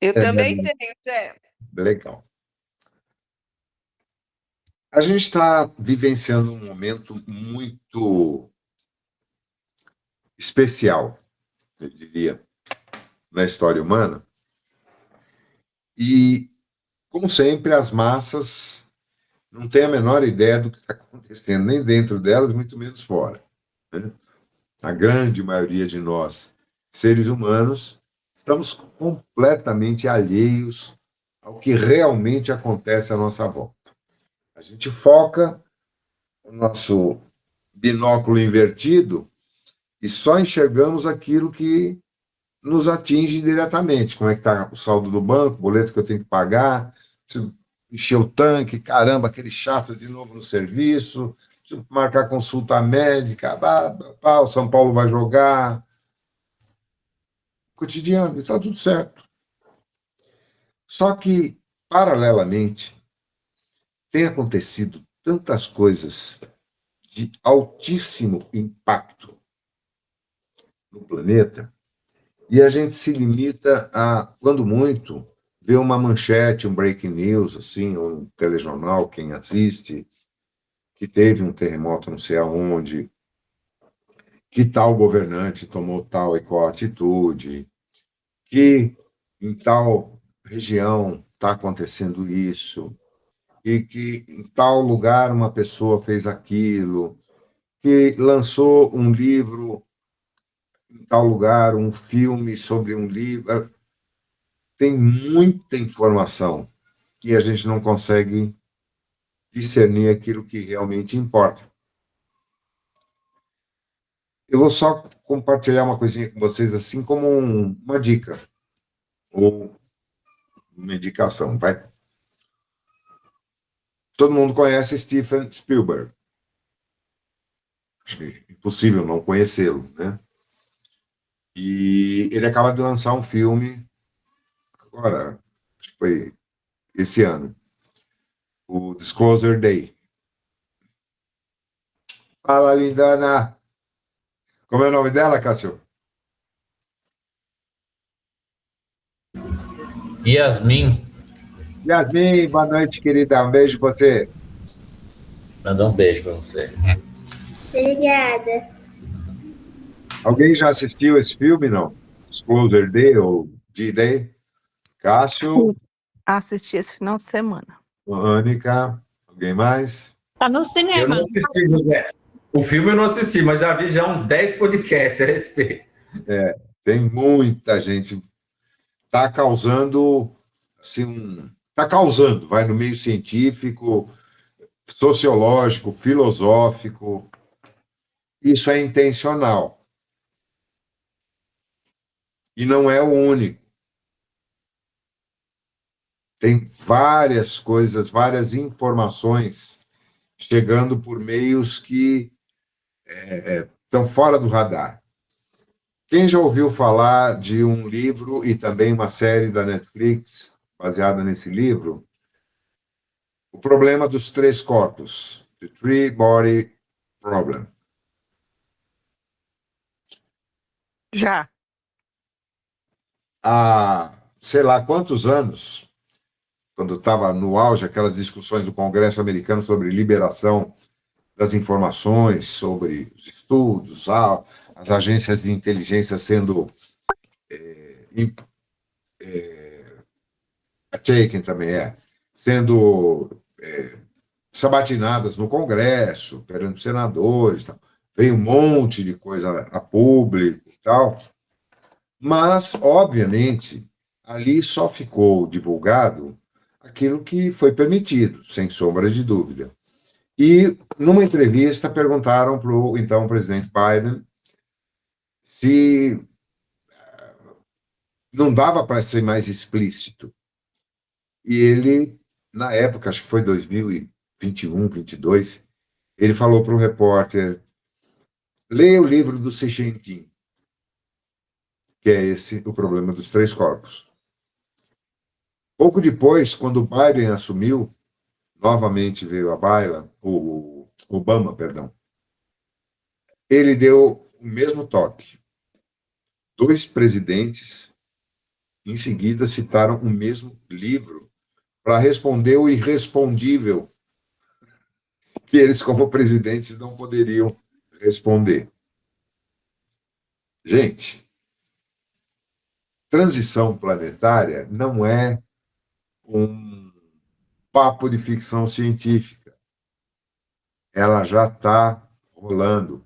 Eu É, também tenho, Zé. legal. A gente está vivenciando um momento muito especial, eu diria, na história humana. E, como sempre, as massas não têm a menor ideia do que está acontecendo, nem dentro delas, muito menos fora, né? A grande maioria de nós, seres humanos, estamos completamente alheios ao que realmente acontece à nossa volta. A gente foca o nosso binóculo invertido e só enxergamos aquilo que nos atinge diretamente. Como é que está o saldo do banco, o boleto que eu tenho que pagar, preciso encher o tanque, caramba, aquele chato de novo no serviço, preciso marcar consulta médica, o São Paulo vai jogar. Cotidiano, está tudo certo. Só que, paralelamente, tem acontecido tantas coisas de altíssimo impacto no planeta, e a gente se limita a, quando muito, ver uma manchete, um breaking news, assim, ou um telejornal, quem assiste, que teve um terremoto não sei aonde, que tal governante tomou tal e qual atitude, que em tal região está acontecendo isso, e que em tal lugar uma pessoa fez aquilo, que lançou um livro em tal lugar, um filme sobre um livro. Tem muita informação que a gente não consegue discernir aquilo que realmente importa. Eu vou só compartilhar uma coisinha com vocês, assim como uma dica, ou uma indicação. Vai. Todo mundo conhece Steven Spielberg. Acho que é impossível não conhecê-lo, né? E ele acaba de lançar um filme agora, acho que foi esse ano, o Disclosure Day. Fala, lindana! Como é o nome dela, Cássio? Yasmin, Yasmin, boa noite, querida. Um beijo pra você. manda um beijo pra você. Obrigada. Alguém já assistiu esse filme, não? Disclosure Day ou D-Day? Cássio, Assisti esse final de semana. Ânica, alguém mais? Tá no Eu cinema. não assisti, José. O filme eu não assisti, mas já vi já uns 10 podcasts a respeito. Tem muita gente. Está causando, assim, está causando, vai no meio científico, sociológico, filosófico. Isso é intencional. E não é o único. Tem várias coisas, várias informações chegando por meios que estão fora do radar. Quem já ouviu falar de um livro e também uma série da Netflix baseada nesse livro? O problema dos três corpos, The Three Body Problem. Já. Há, sei lá quantos anos, quando estava no auge aquelas discussões do Congresso americano sobre liberação das informações, sobre os estudos, as agências de inteligência sendo a Chaikin também sendo sabatinadas no Congresso, perante os senadores, tal. Veio um monte de coisa a público e tal, mas, obviamente, ali só ficou divulgado aquilo que foi permitido, sem sombra de dúvida. E, numa entrevista, perguntaram para o então presidente Biden se não dava para ser mais explícito. E ele, na época, acho que foi 2021, 22, ele falou para o repórter: leia o livro do Seixentin, que é esse o problema dos três corpos. Pouco depois, quando Biden assumiu, novamente veio à baila, o Obama, perdão, ele deu o mesmo toque. 2 presidentes, em seguida, citaram o mesmo livro para responder o irrespondível, que eles, como presidentes, não poderiam responder. Gente, transição planetária não é um papo de ficção científica. Ela já está rolando.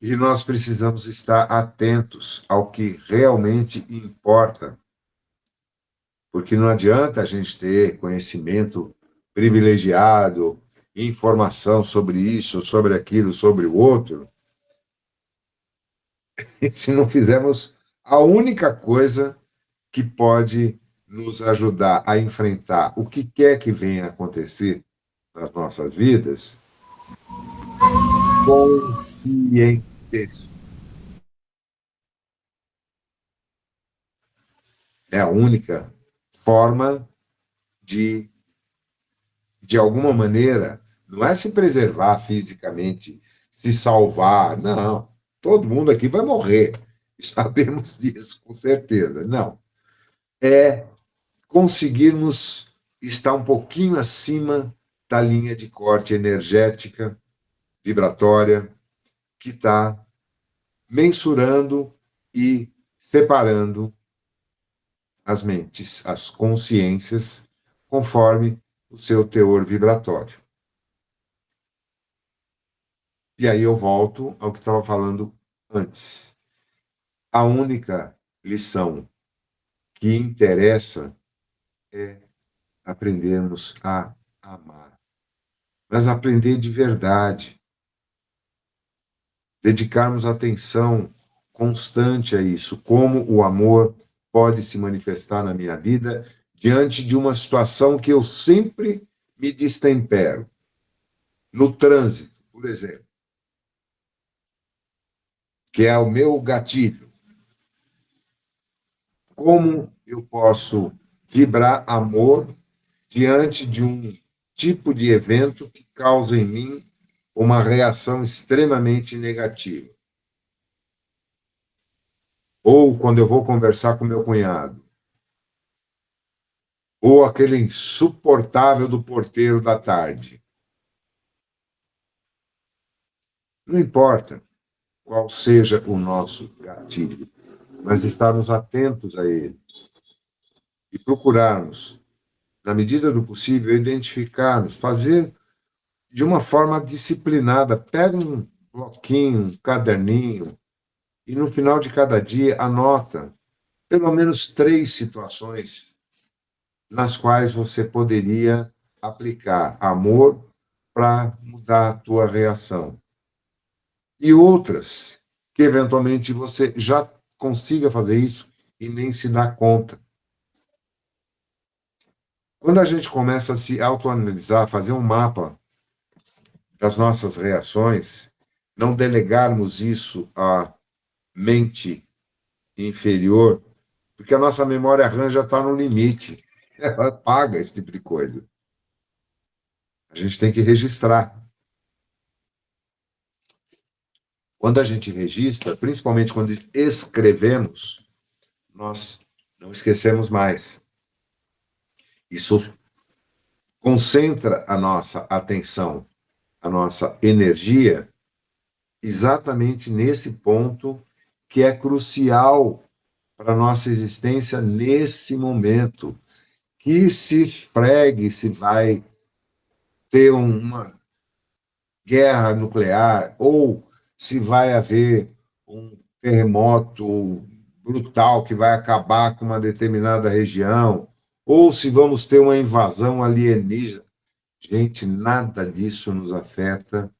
E nós precisamos estar atentos ao que realmente importa. Porque não adianta a gente ter conhecimento privilegiado, informação sobre isso, sobre aquilo, sobre o outro, se não fizermos a única coisa que pode nos ajudar a enfrentar o que quer que venha a acontecer nas nossas vidas, conscientes. É a única forma de alguma maneira, não é se preservar fisicamente, se salvar, não. Todo mundo aqui vai morrer. Sabemos disso, com certeza. Não. É conseguirmos estar um pouquinho acima da linha de corte energética, vibratória, que está mensurando e separando as mentes, as consciências, conforme o seu teor vibratório. E aí eu volto ao que estava falando antes. A única lição que interessa é aprendermos a amar. Mas aprender de verdade. Dedicarmos atenção constante a isso. Como o amor pode se manifestar na minha vida diante de uma situação que eu sempre me destempero. No trânsito, por exemplo, que é o meu gatilho. Como eu posso vibrar amor diante de um tipo de evento que causa em mim uma reação extremamente negativa? Ou quando eu vou conversar com meu cunhado, ou aquele insuportável do porteiro da tarde. Não importa qual seja o nosso gatilho, mas estarmos atentos a ele e procurarmos, na medida do possível, identificarmos, fazer de uma forma disciplinada. Pega um bloquinho, um caderninho, e no final de cada dia anota pelo menos 3 situações nas quais você poderia aplicar amor para mudar a tua reação. E outras que, eventualmente, você já consiga fazer isso e nem se dá conta. Quando a gente começa a se autoanalisar, fazer um mapa das nossas reações, não delegarmos isso à mente inferior, porque a nossa memória RAM já está no limite. Ela paga esse tipo de coisa. A gente tem que registrar. Quando a gente registra, principalmente quando escrevemos, nós não esquecemos mais. Isso concentra a nossa atenção, a nossa energia, exatamente nesse ponto que é crucial para a nossa existência nesse momento. Que se fregue se vai ter uma guerra nuclear ou se vai haver um terremoto brutal que vai acabar com uma determinada região, ou se vamos ter uma invasão alienígena. Gente, nada disso nos afeta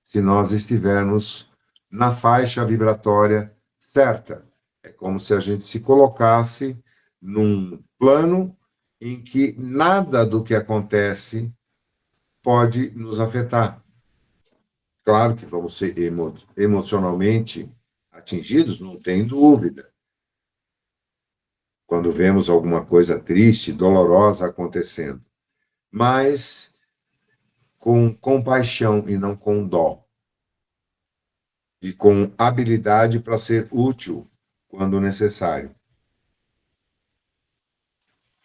se nós estivermos na faixa vibratória certa. É como se a gente se colocasse num plano em que nada do que acontece pode nos afetar. Claro que vamos ser emocionalmente atingidos, não tem dúvida. Quando vemos alguma coisa triste, dolorosa acontecendo. Mas com compaixão e não com dó, e com habilidade para ser útil quando necessário.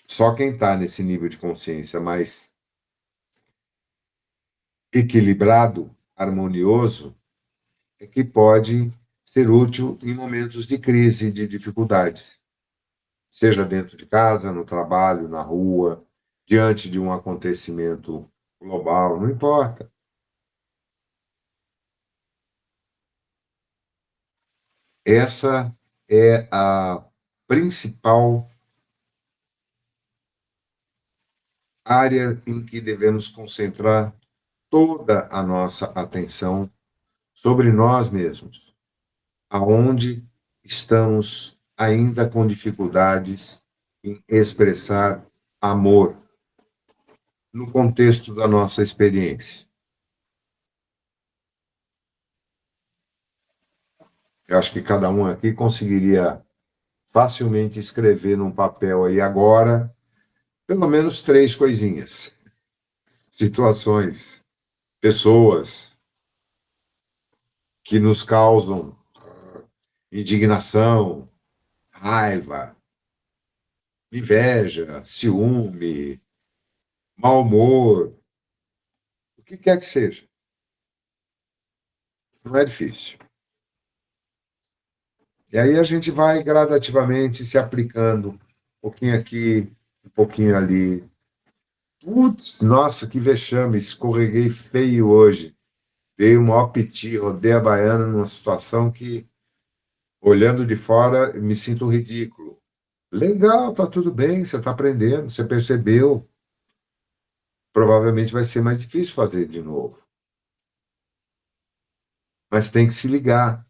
Só quem está nesse nível de consciência mais equilibrado, harmonioso, é que pode ser útil em momentos de crise, de dificuldades, seja dentro de casa, no trabalho, na rua, diante de um acontecimento global, não importa. Essa é a principal área em que devemos concentrar toda a nossa atenção sobre nós mesmos, aonde estamos ainda com dificuldades em expressar amor no contexto da nossa experiência. Eu acho que cada um aqui conseguiria facilmente escrever num papel aí agora, pelo menos 3 coisinhas, situações, pessoas que nos causam indignação, raiva, inveja, ciúme, mau humor, o que quer que seja. Não é difícil. E aí a gente vai gradativamente se aplicando, um pouquinho aqui, um pouquinho ali. Putz, nossa, que vexame, escorreguei feio hoje. Dei o maior piti, rodei a baiana numa situação que, olhando de fora, me sinto ridículo. Legal, tá tudo bem, você está aprendendo, você percebeu. Provavelmente vai ser mais difícil fazer de novo. Mas tem que se ligar,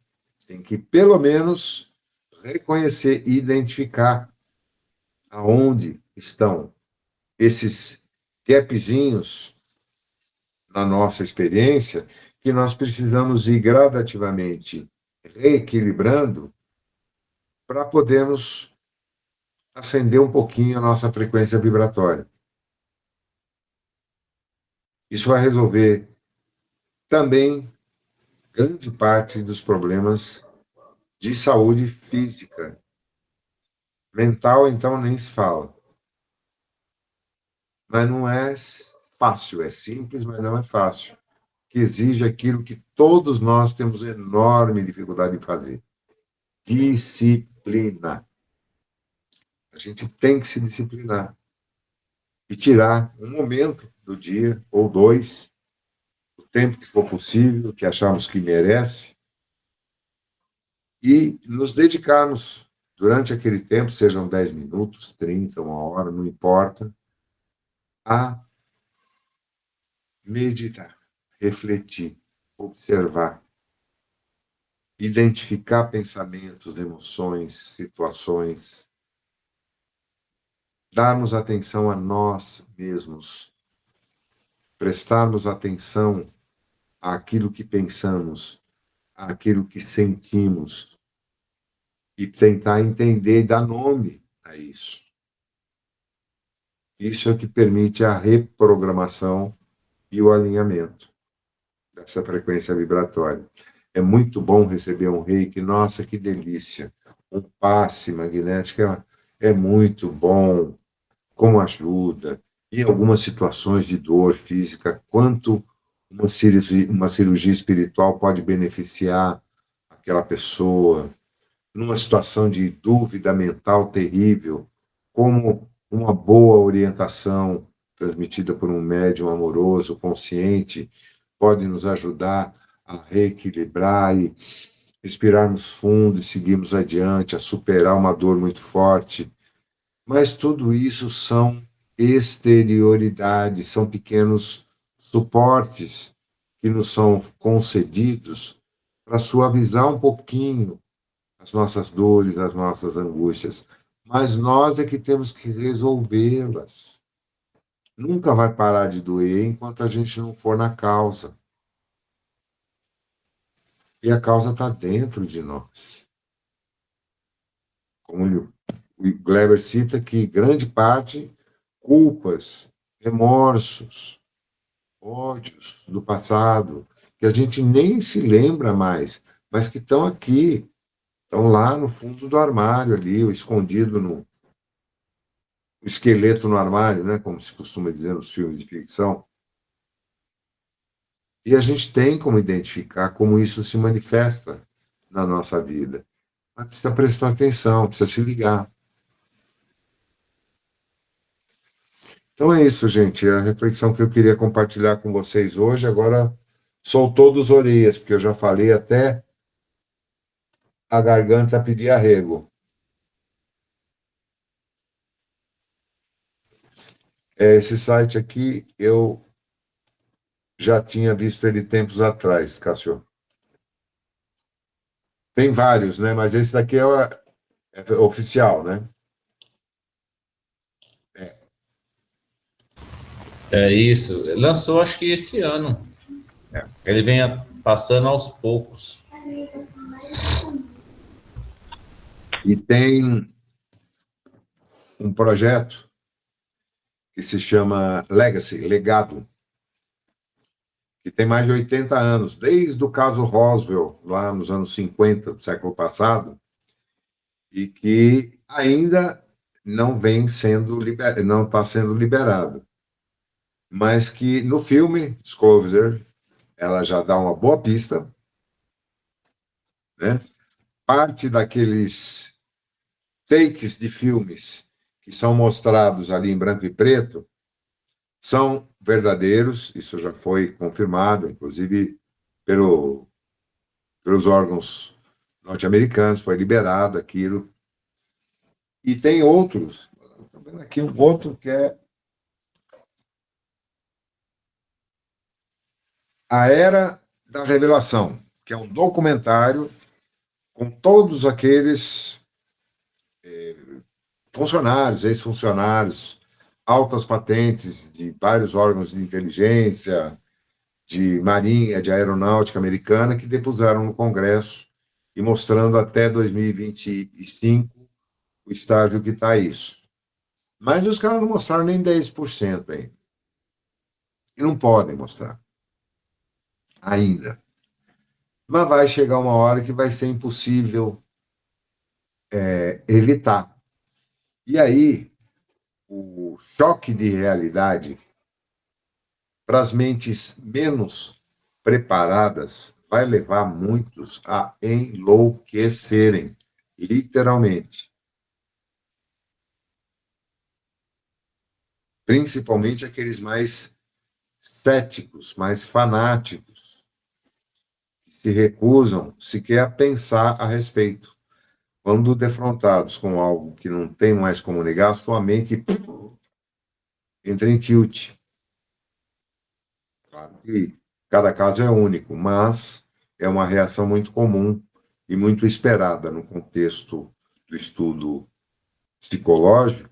tem que, pelo menos, reconhecer e identificar aonde estão esses gapzinhos na nossa experiência que nós precisamos ir gradativamente reequilibrando para podermos acender um pouquinho a nossa frequência vibratória. Isso vai resolver também grande parte dos problemas de saúde física. Mental, então, nem se fala. Mas não é fácil, é simples, mas não é fácil. Que exige aquilo que todos nós temos enorme dificuldade de fazer: disciplina. A gente tem que se disciplinar e tirar um momento do dia, ou 2, o tempo que for possível, que acharmos que merece, e nos dedicarmos durante aquele tempo, sejam 10 minutos, 30, 1 hora, não importa, a meditar, refletir, observar, identificar pensamentos, emoções, situações, darmos atenção a nós mesmos, prestarmos atenção àquilo que pensamos, àquilo que sentimos e tentar entender e dar nome a isso. Isso é o que permite a reprogramação e o alinhamento dessa frequência vibratória. É muito bom receber um reiki, nossa, que delícia. Um passe magnético é muito bom, como ajuda. Em algumas situações de dor física, quanto uma cirurgia espiritual pode beneficiar aquela pessoa. Numa situação de dúvida mental terrível, como uma boa orientação transmitida por um médium amoroso, consciente, pode nos ajudar a reequilibrar e respirarmos fundo e seguirmos adiante, a superar uma dor muito forte. Mas tudo isso são exterioridades, são pequenos suportes que nos são concedidos para suavizar um pouquinho as nossas dores, as nossas angústias. Mas nós é que temos que resolvê-las. Nunca vai parar de doer enquanto a gente não for na causa. E a causa está dentro de nós. Como o Gleber cita, que grande parte, culpas, remorsos, ódios do passado, que a gente nem se lembra mais, mas que estão aqui, estão lá no fundo do armário ali, ou escondido no o esqueleto no armário, né, como se costuma dizer nos filmes de ficção. E a gente tem como identificar como isso se manifesta na nossa vida. Mas precisa prestar atenção, precisa se ligar. Então é isso, gente. É a reflexão que eu queria compartilhar com vocês hoje. Agora soltou dos orelhas, porque eu já falei até a garganta pedir arrego. Esse site aqui eu já tinha visto ele tempos atrás, Cássio. Tem vários, né? Mas esse daqui é oficial, né? É isso. Lançou, acho que esse ano. Ele vem passando aos poucos. E tem um projeto que se chama Legacy, Legado, que tem mais de 80 anos, desde o caso Roswell, lá nos anos 50 do século passado, e que ainda não vem sendo não está sendo liberado. Mas que no filme Disclosure, ela já dá uma boa pista, né? Parte daqueles takes de filmes que são mostrados ali em branco e preto são verdadeiros, isso já foi confirmado, inclusive pelos órgãos norte-americanos, foi liberado aquilo. E tem outros, estou vendo aqui um outro que é A Era da Revelação, que é um documentário com todos aqueles funcionários, ex-funcionários, altas patentes de vários órgãos de inteligência, de marinha, de aeronáutica americana, que depuseram no Congresso e mostrando até 2025 o estágio que está isso. Mas os caras não mostraram nem 10% ainda. E não podem mostrar. Ainda. Mas vai chegar uma hora que vai ser impossível evitar. E aí, o choque de realidade para as mentes menos preparadas vai levar muitos a enlouquecerem, literalmente. Principalmente aqueles mais céticos, mais fanáticos, que se recusam sequer a pensar a respeito. Quando defrontados com algo que não tem mais como negar, sua mente entra em tilt. Claro que cada caso é único, mas é uma reação muito comum e muito esperada no contexto do estudo psicológico,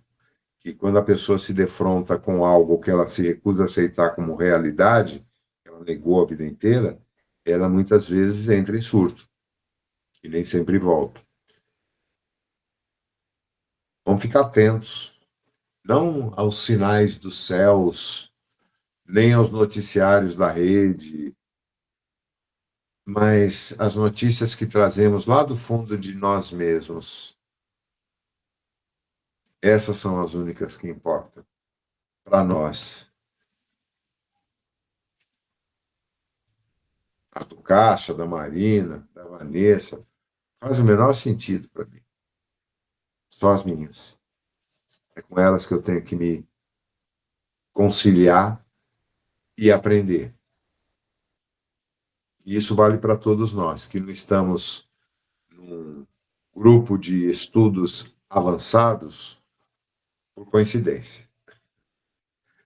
que quando a pessoa se defronta com algo que ela se recusa a aceitar como realidade, ela negou a vida inteira, ela muitas vezes entra em surto e nem sempre volta. Vamos ficar atentos, não aos sinais dos céus, nem aos noticiários da rede, mas as notícias que trazemos lá do fundo de nós mesmos, essas são as únicas que importam para nós. A do Caixa, da Marina, da Vanessa, faz o menor sentido para mim. Só as minhas. É com elas que eu tenho que me conciliar e aprender. E isso vale para todos nós, que não estamos num grupo de estudos avançados por coincidência.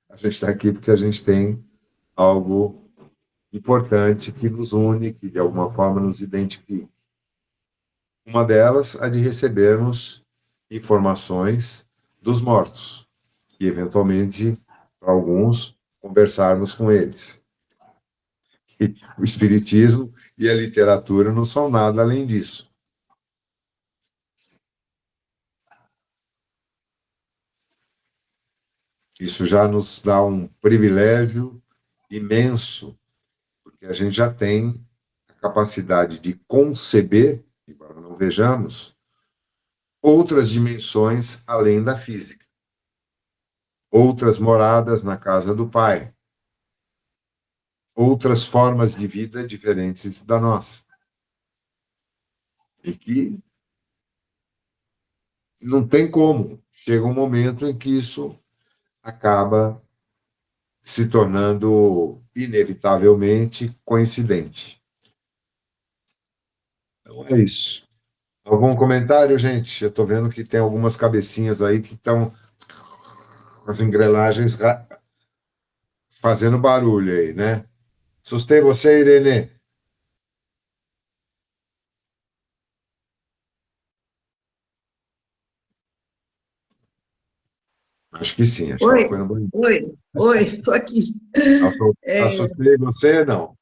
A gente está aqui porque a gente tem algo importante que nos une, que de alguma forma nos identifica. Uma delas, a de recebermos informações dos mortos e, eventualmente, para alguns, conversarmos com eles. E o Espiritismo e a literatura não são nada além disso. Isso já nos dá um privilégio imenso, porque a gente já tem a capacidade de conceber, embora não vejamos, outras dimensões além da física. Outras moradas na casa do Pai. Outras formas de vida diferentes da nossa. E que não tem como. Chega um momento em que isso acaba se tornando, inevitavelmente, coincidente. Então, é isso. Algum comentário, gente? Eu estou vendo que tem algumas cabecinhas aí que estão com as engrenagens fazendo barulho aí, né? Assustei você, Irene? Acho que sim, acho que ela Oi, foi no banheiro. oi, estou aqui. Assustei você, não?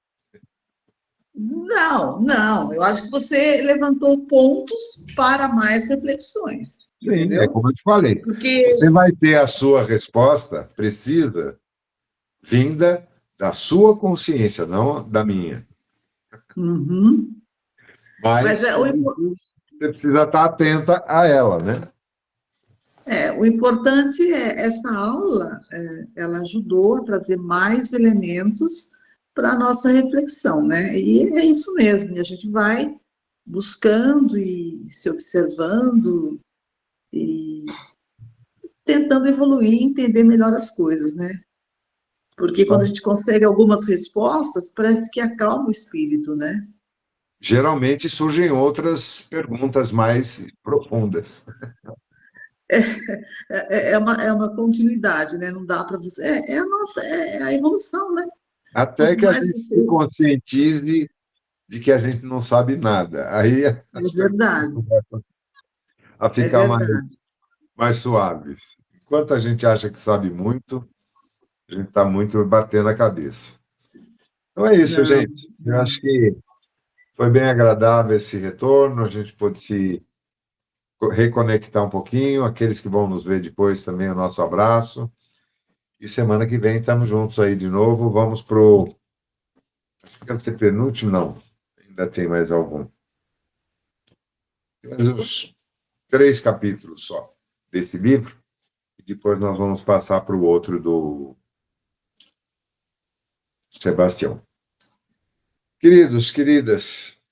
Não, eu acho que você levantou pontos para mais reflexões, Sim, é entendeu? como eu te falei. Porque, Você vai ter a sua resposta precisa vinda da sua consciência, não da minha. uhum, mas Mas isso, você precisa estar atenta a ela, né? o importante é essa aula, ela ajudou a trazer mais elementos para a nossa reflexão, né? E é isso mesmo, e a gente vai buscando e se observando e tentando evoluir e entender melhor as coisas, né? Porque Só- quando a gente consegue algumas respostas, parece que acalma o espírito, né? Geralmente surgem outras perguntas mais profundas. É uma continuidade, né? Não dá para você. É a nossa, é a evolução, né? Até Quanto que a mais gente você. se conscientize de que a gente não sabe nada. Aí É as perguntas verdade, começam a é ficar verdade. mais suaves. Enquanto a gente acha que sabe muito, a gente está muito batendo a cabeça. Então é isso, Não, gente. Eu acho que foi bem agradável esse retorno, a gente pôde se reconectar um pouquinho. Aqueles que vão nos ver depois também, o nosso abraço. E semana que vem estamos juntos aí de novo. Vamos para o. Acho que deve ser penúltimo, não. Ainda tem mais algum. Tem mais uns 3 capítulos só desse livro. E depois nós vamos passar para o outro do Sebastião. Queridos, queridas,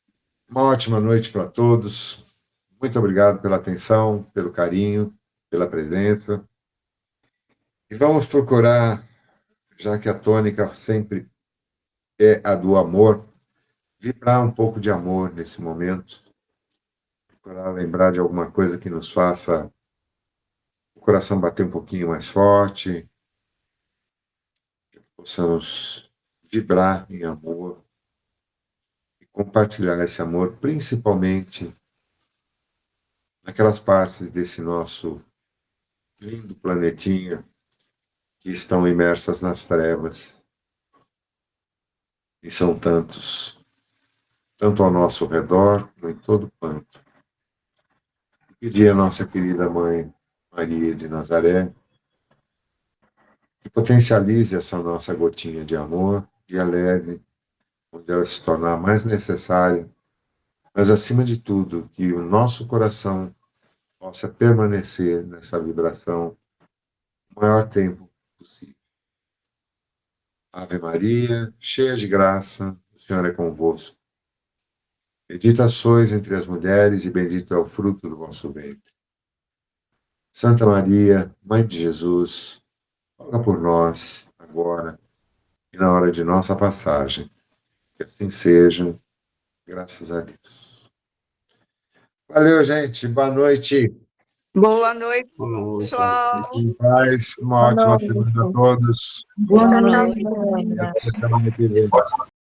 uma ótima noite para todos. Muito obrigado pela atenção, pelo carinho, pela presença. E vamos procurar, já que a tônica sempre é a do amor, vibrar um pouco de amor nesse momento, procurar lembrar de alguma coisa que nos faça o coração bater um pouquinho mais forte, que possamos vibrar em amor e compartilhar esse amor, principalmente naquelas partes desse nosso lindo planetinha que estão imersas nas trevas, e são tantos, tanto ao nosso redor, como em todo canto. Pedir à nossa querida mãe Maria de Nazaré que potencialize essa nossa gotinha de amor e a leve onde ela se tornar mais necessária, mas acima de tudo, que o nosso coração possa permanecer nessa vibração o maior tempo possível. Ave Maria, cheia de graça, o Senhor é convosco. Bendita sois entre as mulheres e bendito é o fruto do vosso ventre. Santa Maria, Mãe de Jesus, roga por nós, agora e na hora de nossa passagem. Que assim seja, graças a Deus. Valeu, gente. Boa noite. Boa noite, Boa pessoal. Fiquem em paz. Uma Boa ótima noite. semana a todos. Boa Boa noite. noite. E até semana que vem.